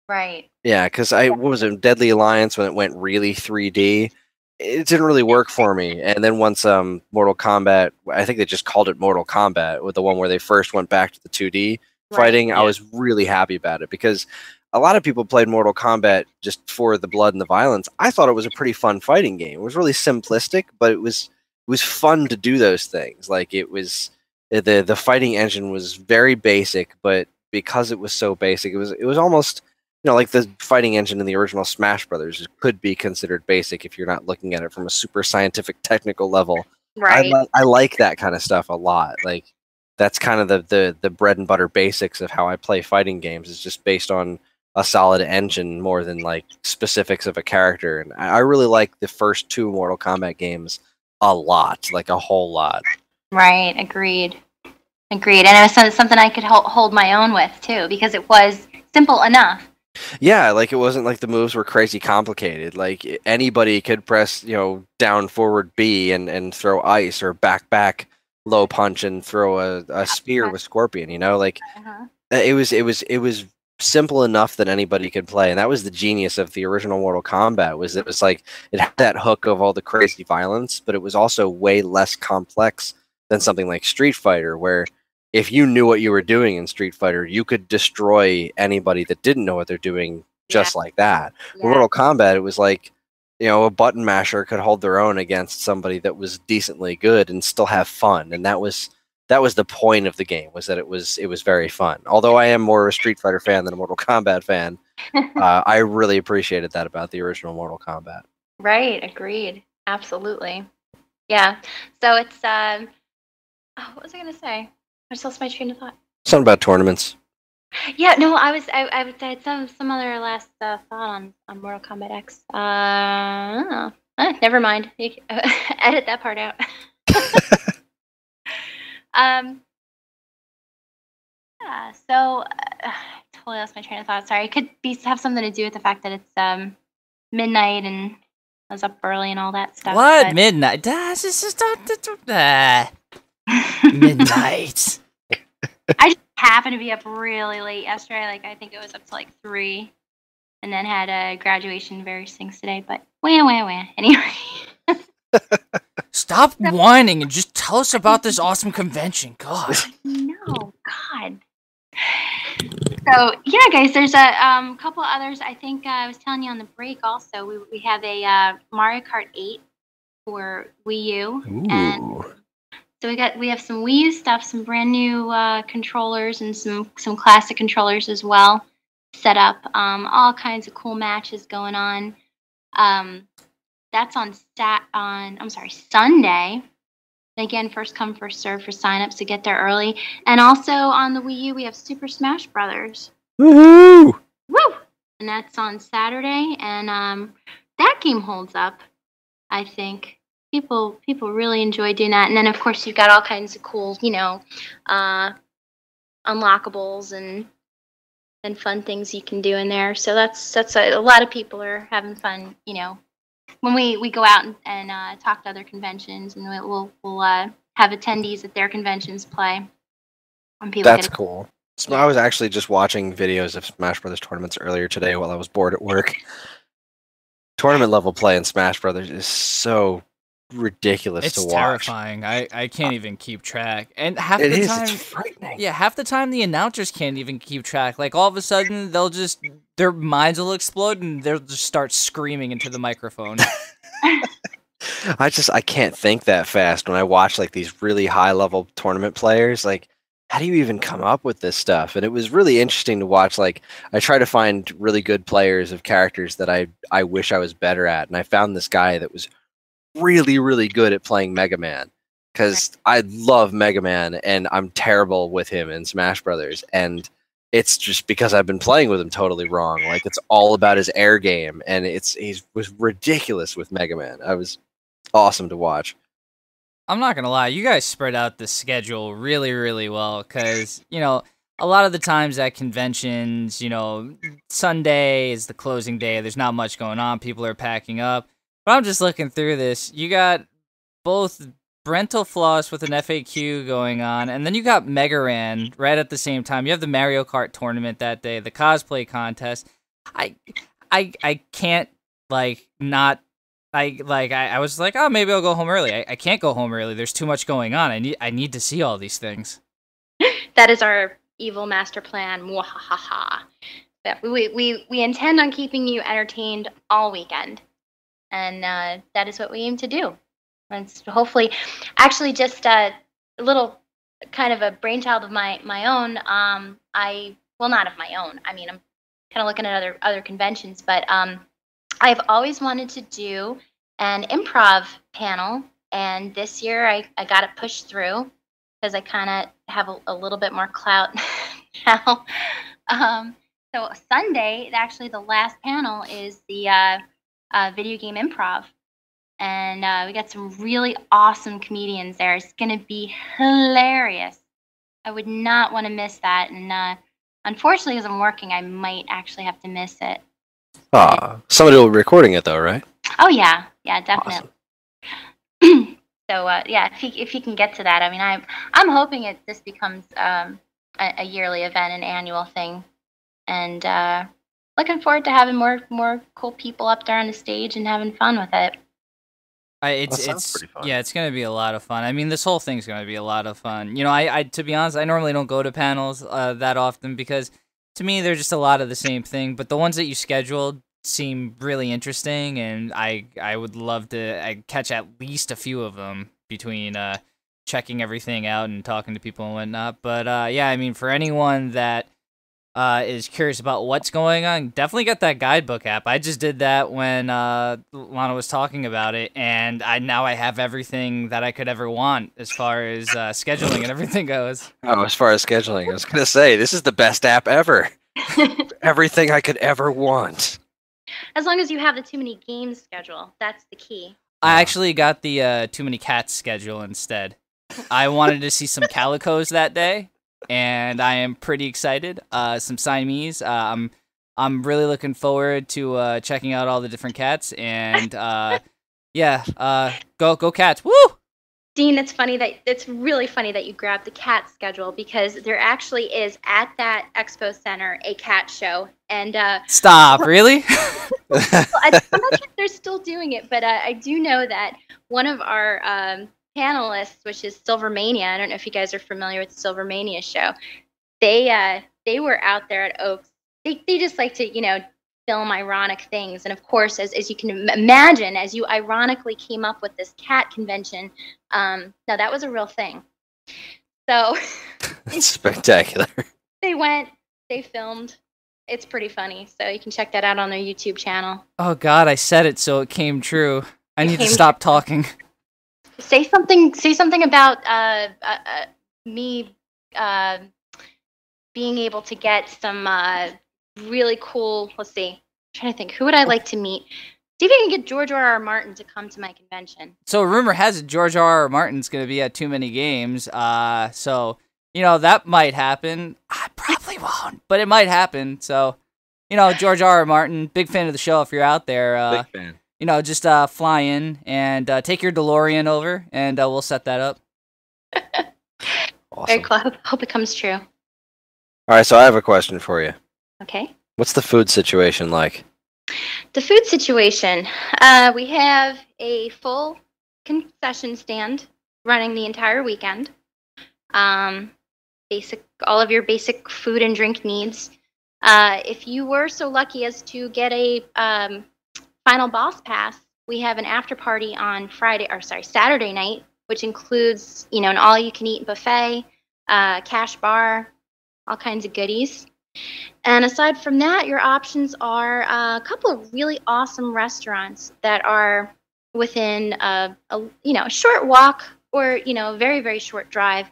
Right. Yeah, because what was it, Deadly Alliance, when it went really 3D, it didn't really work for me. And then once Mortal Kombat, I think they just called it Mortal Kombat, with the one where they first went back to the 2D fighting, I was really happy about it, because a lot of people played Mortal Kombat just for the blood and the violence. I thought it was a pretty fun fighting game. It was really simplistic, but it was fun to do those things. Like it was the fighting engine was very basic, but because it was so basic, it was almost, like the fighting engine in the original Smash Brothers could be considered basic if you're not looking at it from a super scientific technical level. Right. I like that kind of stuff a lot. Like that's kind of the bread and butter basics of how I play fighting games. It's just based on a solid engine more than like specifics of a character. And I really like the first two Mortal Kombat games a lot, like a whole lot. Right. Agreed. And it was something I could hold my own with too, because it was simple enough. Yeah, like it wasn't like the moves were crazy complicated. Like anybody could press, down forward B and throw ice, or back low punch and throw a spear with Scorpion. Like it was simple enough that anybody could play, and that was the genius of the original Mortal Kombat. Was it was like it had that hook of all the crazy violence, but it was also way less complex than something like Street Fighter, where if you knew what you were doing in Street Fighter, you could destroy anybody that didn't know what they're doing just like that. In Mortal Kombat, it was like, a button masher could hold their own against somebody that was decently good and still have fun. And that was the point of the game, was that it was very fun. Although I am more a Street Fighter fan than a Mortal Kombat fan, I really appreciated that about the original Mortal Kombat. Right, agreed. Absolutely. Yeah. So it's what was I gonna say? I just lost my train of thought. Something about tournaments. Yeah, no, I had some other last thought on Mortal Kombat X. Never mind. You can, edit that part out. Yeah. So totally lost my train of thought. Sorry. It could have something to do with the fact that it's midnight and I was up early and all that stuff. What midnight? Midnight. I just happened to be up really late yesterday. Like I think it was up to like 3, and then had a graduation, various things today. But anyway. Stop whining and just tell us about this awesome convention. God. No, God. So yeah, guys, there's a couple others. I think I was telling you on the break. Also, we have a Mario Kart 8 for Wii U. Ooh. And so we have some Wii U stuff, some brand new controllers, and some classic controllers as well set up. All kinds of cool matches going on. That's on Sunday. Again, first come, first serve for signups to get there early. And also on the Wii U, we have Super Smash Brothers. Woohoo! Woo! And that's on Saturday. And that game holds up, I think. People really enjoy doing that. And then, of course, you've got all kinds of cool, unlockables and fun things you can do in there. So that's a lot of people are having fun, when we go out and talk to other conventions, and we'll have attendees at their conventions play. That's cool. So I was actually just watching videos of Smash Brothers tournaments earlier today while I was bored at work. Tournament level play in Smash Brothers is so ridiculous to watch. It's terrifying. I can't even keep track. And half the time, it's frightening. Yeah, half the time the announcers can't even keep track. Like all of a sudden their minds will explode and they'll just start screaming into the microphone. I can't think that fast when I watch like these really high level tournament players. Like how do you even come up with this stuff? And it was really interesting to watch. Like, I try to find really good players of characters that I wish I was better at, and I found this guy that was really, really good at playing Mega Man, because I love Mega Man and I'm terrible with him in Smash Brothers. And it's just because I've been playing with him totally wrong. Like, it's all about his air game, and he was ridiculous with Mega Man. I was awesome to watch. I'm not gonna lie, you guys spread out the schedule really, really well, because, a lot of the times at conventions, Sunday is the closing day, there's not much going on, people are packing up, but I'm just looking through this, you got both Brental Floss with an FAQ going on, and then you got Megaran right at the same time, you have the Mario Kart tournament that day, the cosplay contest, I can't, not... I was like, oh, maybe I'll go home early. I can't go home early. There's too much going on. I need to see all these things. That is our evil master plan. Mwahaha. But we intend on keeping you entertained all weekend, and that is what we aim to do. And hopefully, actually, just a little kind of a brainchild of my own. Not of my own. I mean, I'm kind of looking at other conventions, but I've always wanted to do an improv panel, and this year I got it pushed through because I kind of have a little bit more clout now. So Sunday, actually, the last panel is the video game improv, and we got some really awesome comedians there. It's going to be hilarious. I would not want to miss that, and unfortunately, because I'm working, I might actually have to miss it. Somebody will be recording it though, right? Oh yeah, definitely. Awesome. So if you can get to that, I mean, I'm hoping this becomes a yearly event, an annual thing, and looking forward to having more cool people up there on the stage and having fun with it. It's pretty fun. Yeah, it's gonna be a lot of fun. I mean, this whole thing's gonna be a lot of fun. I to be honest, I normally don't go to panels that often because to me they're just a lot of the same thing. But the ones that you scheduled seem really interesting, and I would love to catch at least a few of them between checking everything out and talking to people and whatnot. But yeah, I mean, for anyone that is curious about what's going on, definitely get that guidebook app. I just did that when Lana was talking about it, and now I have everything that I could ever want as far as scheduling and everything goes. Oh, as far as scheduling, I was going to say, this is the best app ever. Everything I could ever want. As long as you have the TooManyGames schedule, that's the key. I actually got the TooManyCats schedule instead. I wanted to see some calicos that day, and I am pretty excited. Some Siamese. I'm really looking forward to checking out all the different cats, and go cats! Woo! Dean, it's really funny that you grabbed the cat schedule because there actually is at that expo center a cat show. And stop, really? Well, I'm not sure if they're still doing it, but I do know that one of our panelists, which is Silvermania, I don't know if you guys are familiar with the Silvermania show, they were out there at Oaks. They just like to, film ironic things. And of course, as you can imagine, as you ironically came up with this cat convention, now that was a real thing. So it's spectacular. They went, they filmed. It's pretty funny. So you can check that out on their YouTube channel. Oh God, I said it so it came true. I need to stop talking. Say something about me being able to get some really cool, let's see, I'm trying to think, who would I like to meet? See if I can get George R.R. Martin to come to my convention. So rumor has it George R.R. Martin's going to be at TooManyGames, so, that might happen. I probably won't, but it might happen, so, George R.R. Martin, big fan of the show if you're out there. Big fan. Just fly in and take your DeLorean over, and we'll set that up. Awesome. Very cool. I hope it comes true. All right, so I have a question for you. Okay. What's the food situation like? The food situation. We have a full concession stand running the entire weekend. All of your basic food and drink needs. If you were so lucky as to get a final boss pass, we have an after party on Saturday night, which includes, an all-you-can-eat buffet. cash bar, all kinds of goodies. And aside from that, your options are a couple of really awesome restaurants that are within a short walk or a very, very short drive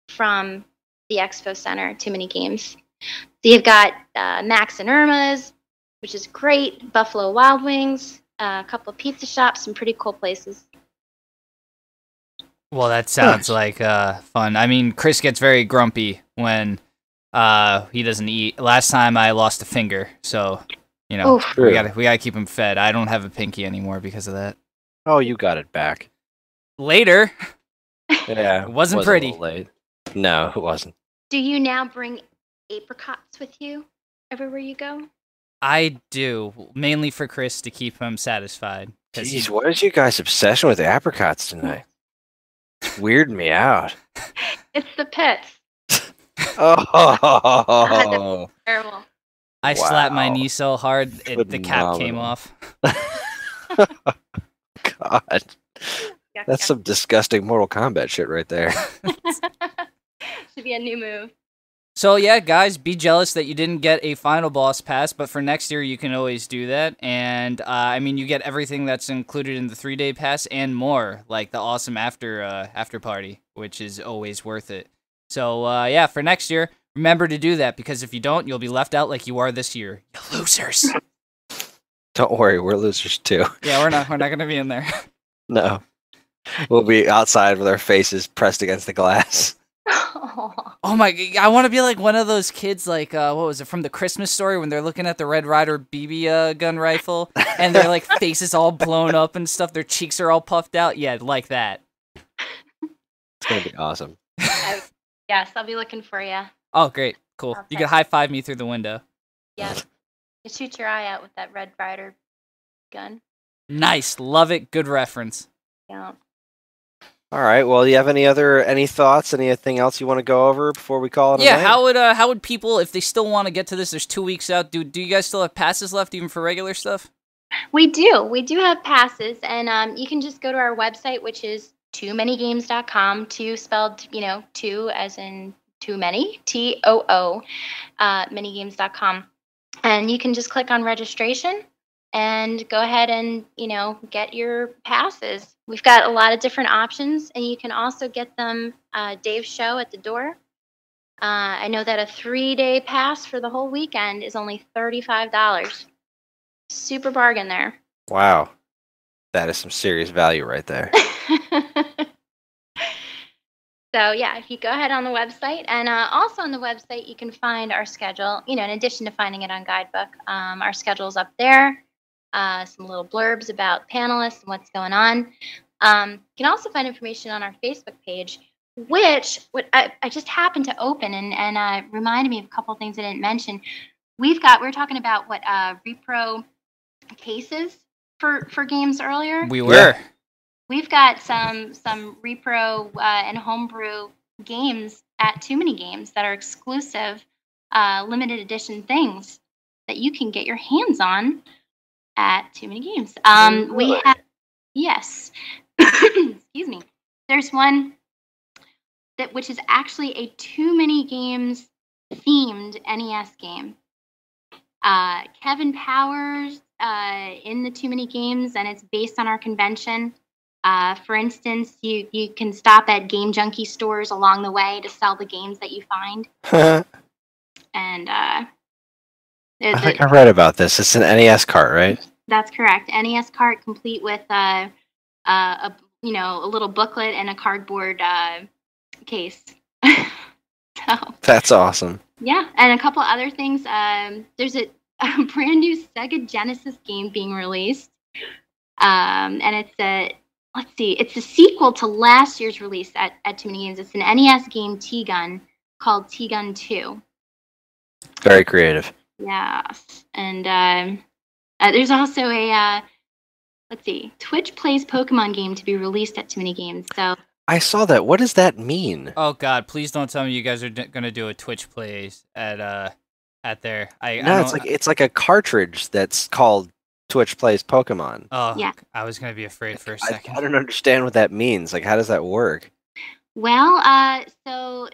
from the Expo Center, TooManyGames. So you've got Max and Irma's, which is great, Buffalo Wild Wings, a couple of pizza shops, some pretty cool places. Well, that sounds like fun. I mean, Chris gets very grumpy when he doesn't eat. Last time I lost a finger, so we gotta keep him fed. I don't have a pinky anymore because of that. Oh, you got it back. Later. Yeah. It wasn't pretty. A little late. No, it wasn't. Do you now bring apricots with you everywhere you go? I do, mainly for Chris to keep him satisfied. Jeez, what is you guys' obsession with apricots tonight? It's weirding me out. It's the pits. Oh, terrible. I slapped my knee so hard the cap came off. God. That's some disgusting Mortal Kombat shit right there. Should be a new move. So yeah, guys, be jealous that you didn't get a final boss pass, but for next year you can always do that. And I mean, you get everything that's included in the 3-day pass and more, like the awesome after party, which is always worth it. So yeah, for next year, remember to do that, because if you don't, you'll be left out like you are this year. You losers. Don't worry, we're losers too. Yeah, we're not gonna be in there. No. We'll be outside with our faces pressed against the glass. Oh my! I want to be like one of those kids, like what was it from the Christmas Story, when they're looking at the Red Ryder BB gun rifle and their like faces all blown up and stuff. Their cheeks are all puffed out. Yeah, like that. It's gonna be awesome. Yes, I'll be looking for you. Oh, great, cool. You can high five me through the window. Yeah, you shoot your eye out with that Red Ryder gun. Nice, love it. Good reference. Yeah. All right. Well, do you have any thoughts? Anything else you want to go over before we call it a night? How would people, if they still want to get to this? There's 2 weeks out. Do you guys still have passes left, even for regular stuff? We do. We do have passes, and you can just go to our website, which is TooManyGames.com. Two spelled, two as in too many, TOO, manygames.com, and you can just click on registration and go ahead and, get your passes. We've got a lot of different options, and you can also get them Dave's show at the door. I know that a 3-day pass for the whole weekend is only $35. Super bargain there. Wow. That is some serious value right there. So, yeah, if you go ahead on the website, and also on the website, you can find our schedule. In addition to finding it on Guidebook, our schedule's up there. Some little blurbs about panelists and what's going on. You can also find information on our Facebook page, which I just happened to open and reminded me of a couple of things I didn't mention. We were talking about repro cases for games earlier. We were. Yeah. We've got some repro and homebrew games at TooManyGames that are exclusive, limited edition things that you can get your hands on at TooManyGames. We have, yes, excuse me. There's one which is actually a TooManyGames themed NES game. Kevin Powers in the TooManyGames, and it's based on our convention. For instance, you can stop at Game Junkie stores along the way to sell the games that you find. And I think I read about this. It's an NES cart, right? That's correct. NES cart complete with a little booklet and a cardboard case. So that's awesome. Yeah, and a couple other things. There's a brand new Sega Genesis game being released, and it's a sequel to last year's release at TooManyGames. It's an NES game T-Gun called T-Gun 2. Very creative. Yes, and there's also a Twitch Plays Pokemon game to be released at TooManyGames. So I saw that. What does that mean? Oh God! Please don't tell me you guys are gonna do a Twitch Plays at there. It's like a cartridge that's called Twitch Plays Pokemon. Oh, yeah. I was gonna be afraid for a second. I don't understand what that means. Like, how does that work? Well, so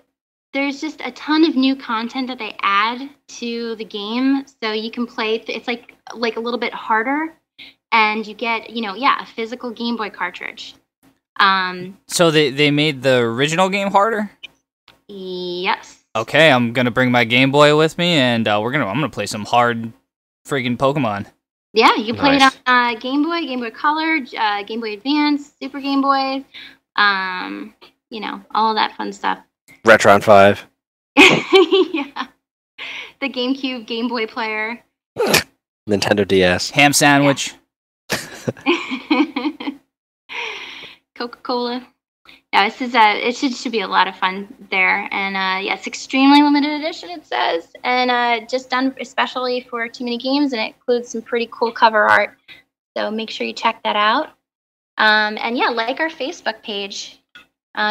there's just a ton of new content that they add to the game, so you can play. It's like a little bit harder, and you get a physical Game Boy cartridge. So they made the original game harder? Yes. Okay, I'm gonna bring my Game Boy with me, and I'm gonna play some hard freaking Pokemon. Yeah, you can play it on Game Boy, Game Boy Color, Game Boy Advance, Super Game Boy, all that fun stuff. Retron 5. Yeah. The GameCube Game Boy player. Nintendo DS. Ham sandwich. Yeah. Coca-Cola. Yeah, this is it should be a lot of fun there, and it's extremely limited edition. It says, and just done especially for Too Many Games, and it includes some pretty cool cover art. So make sure you check that out. And yeah, like our Facebook page.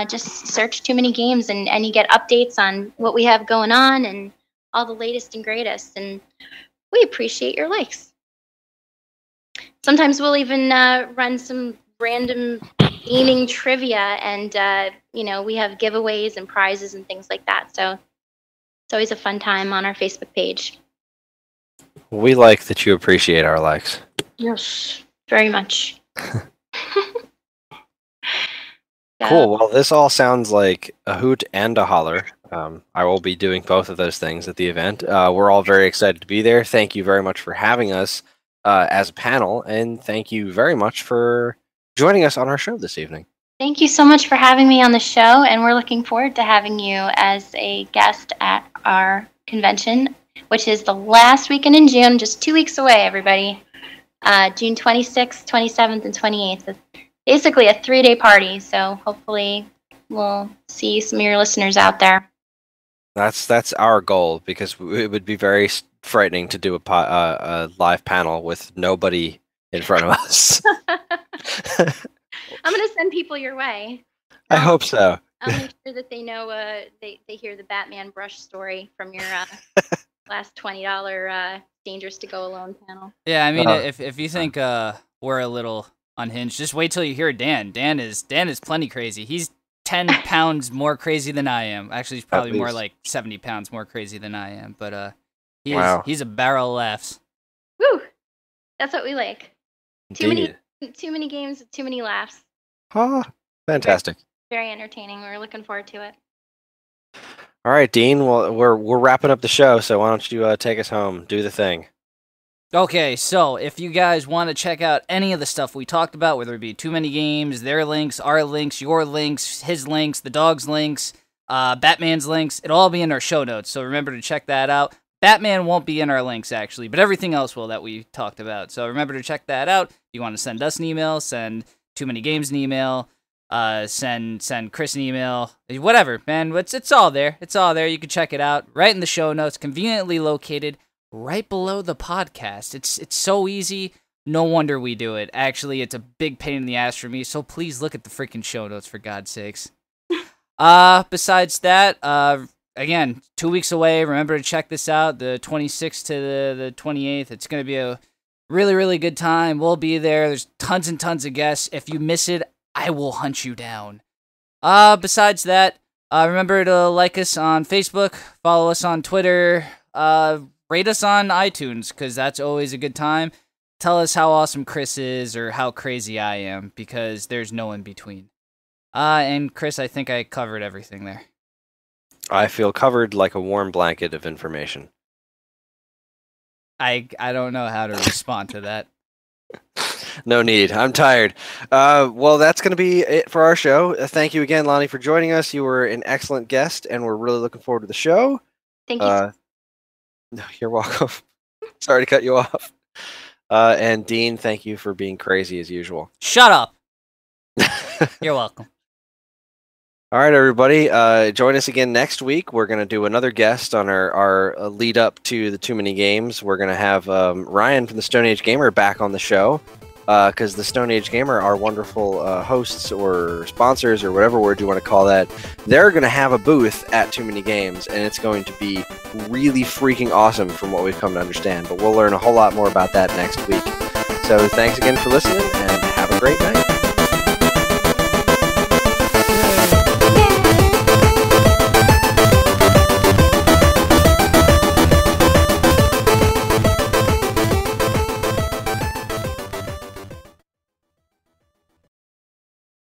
Just search Too Many Games, and you get updates on what we have going on and all the latest and greatest. And we appreciate your likes. Sometimes we'll even run some random gaming trivia, and we have giveaways and prizes and things like that. So it's always a fun time on our Facebook page. We like that you appreciate our likes. Yes, very much. Cool. Well, this all sounds like a hoot and a holler. I will be doing both of those things at the event. We're all very excited to be there. Thank you very much for having us as a panel, and thank you very much for joining us on our show this evening. Thank you so much for having me on the show, and we're looking forward to having you as a guest at our convention, which is the last weekend in June, just 2 weeks away, everybody. June 26th, 27th, and 28th. Basically a 3-day party, so hopefully we'll see some of your listeners out there. That's our goal, because it would be very frightening to do a live panel with nobody in front of us. I'm going to send people your way. I hope so. I'll make sure that they know they hear the Batman brush story from your last $20 Dangerous to Go Alone panel. Yeah, I mean, if you think we're a little unhinged, just wait till you hear Dan. Dan is plenty crazy. He's 10 pounds more crazy than I am. Actually, he's probably more like 70 pounds more crazy than I am. But he's a barrel of laughs. Woo! That's what we like. Indeed. Too many games, too many laughs. Oh, fantastic. Very entertaining. We're looking forward to it. All right, Dean. Well, we're wrapping up the show, so why don't you take us home? Do the thing. Okay, so if you guys want to check out any of the stuff we talked about, whether it be Too Many Games, their links, our links, your links, his links, the dog's links, Batman's links, it'll all be in our show notes, so remember to check that out. Batman won't be in our links, actually, but everything else will that we talked about. So remember to check that out. If you want to send us an email, send Too Many Games an email, send Chris an email, whatever, man. It's all there. It's all there. You can check it out right in the show notes, conveniently located right below the podcast. It's so easy. No wonder we do it. Actually, it's a big pain in the ass for me, so please look at the freaking show notes, for God's sakes. Besides that, again, 2 weeks away. Remember to check this out, the 26th to the 28th. It's going to be a really, really good time. We'll be there. There's tons and tons of guests. If you miss it, I will hunt you down. Besides that, remember to like us on Facebook, follow us on Twitter, rate us on iTunes, because that's always a good time. Tell us how awesome Chris is or how crazy I am, because there's no in between. And Chris, I think I covered everything there. I feel covered like a warm blanket of information. I don't know how to respond to that. No need. I'm tired. Well, that's going to be it for our show. Thank you again, Lani, for joining us. You were an excellent guest, and we're really looking forward to the show. Thank you. No, you're welcome. Sorry to cut you off. And Dean, thank you for being crazy as usual. Shut up. You're welcome. All right, everybody. Join us again next week. We're going to do another guest on our lead up to the Too Many Games. We're going to have Ryan from the Stone Age Gamer back on the show, because the Stone Age Gamer, our wonderful hosts or sponsors or whatever word you want to call that, they're going to have a booth at Too Many Games, and it's going to be really freaking awesome from what we've come to understand. But we'll learn a whole lot more about that next week. So thanks again for listening, and have a great night.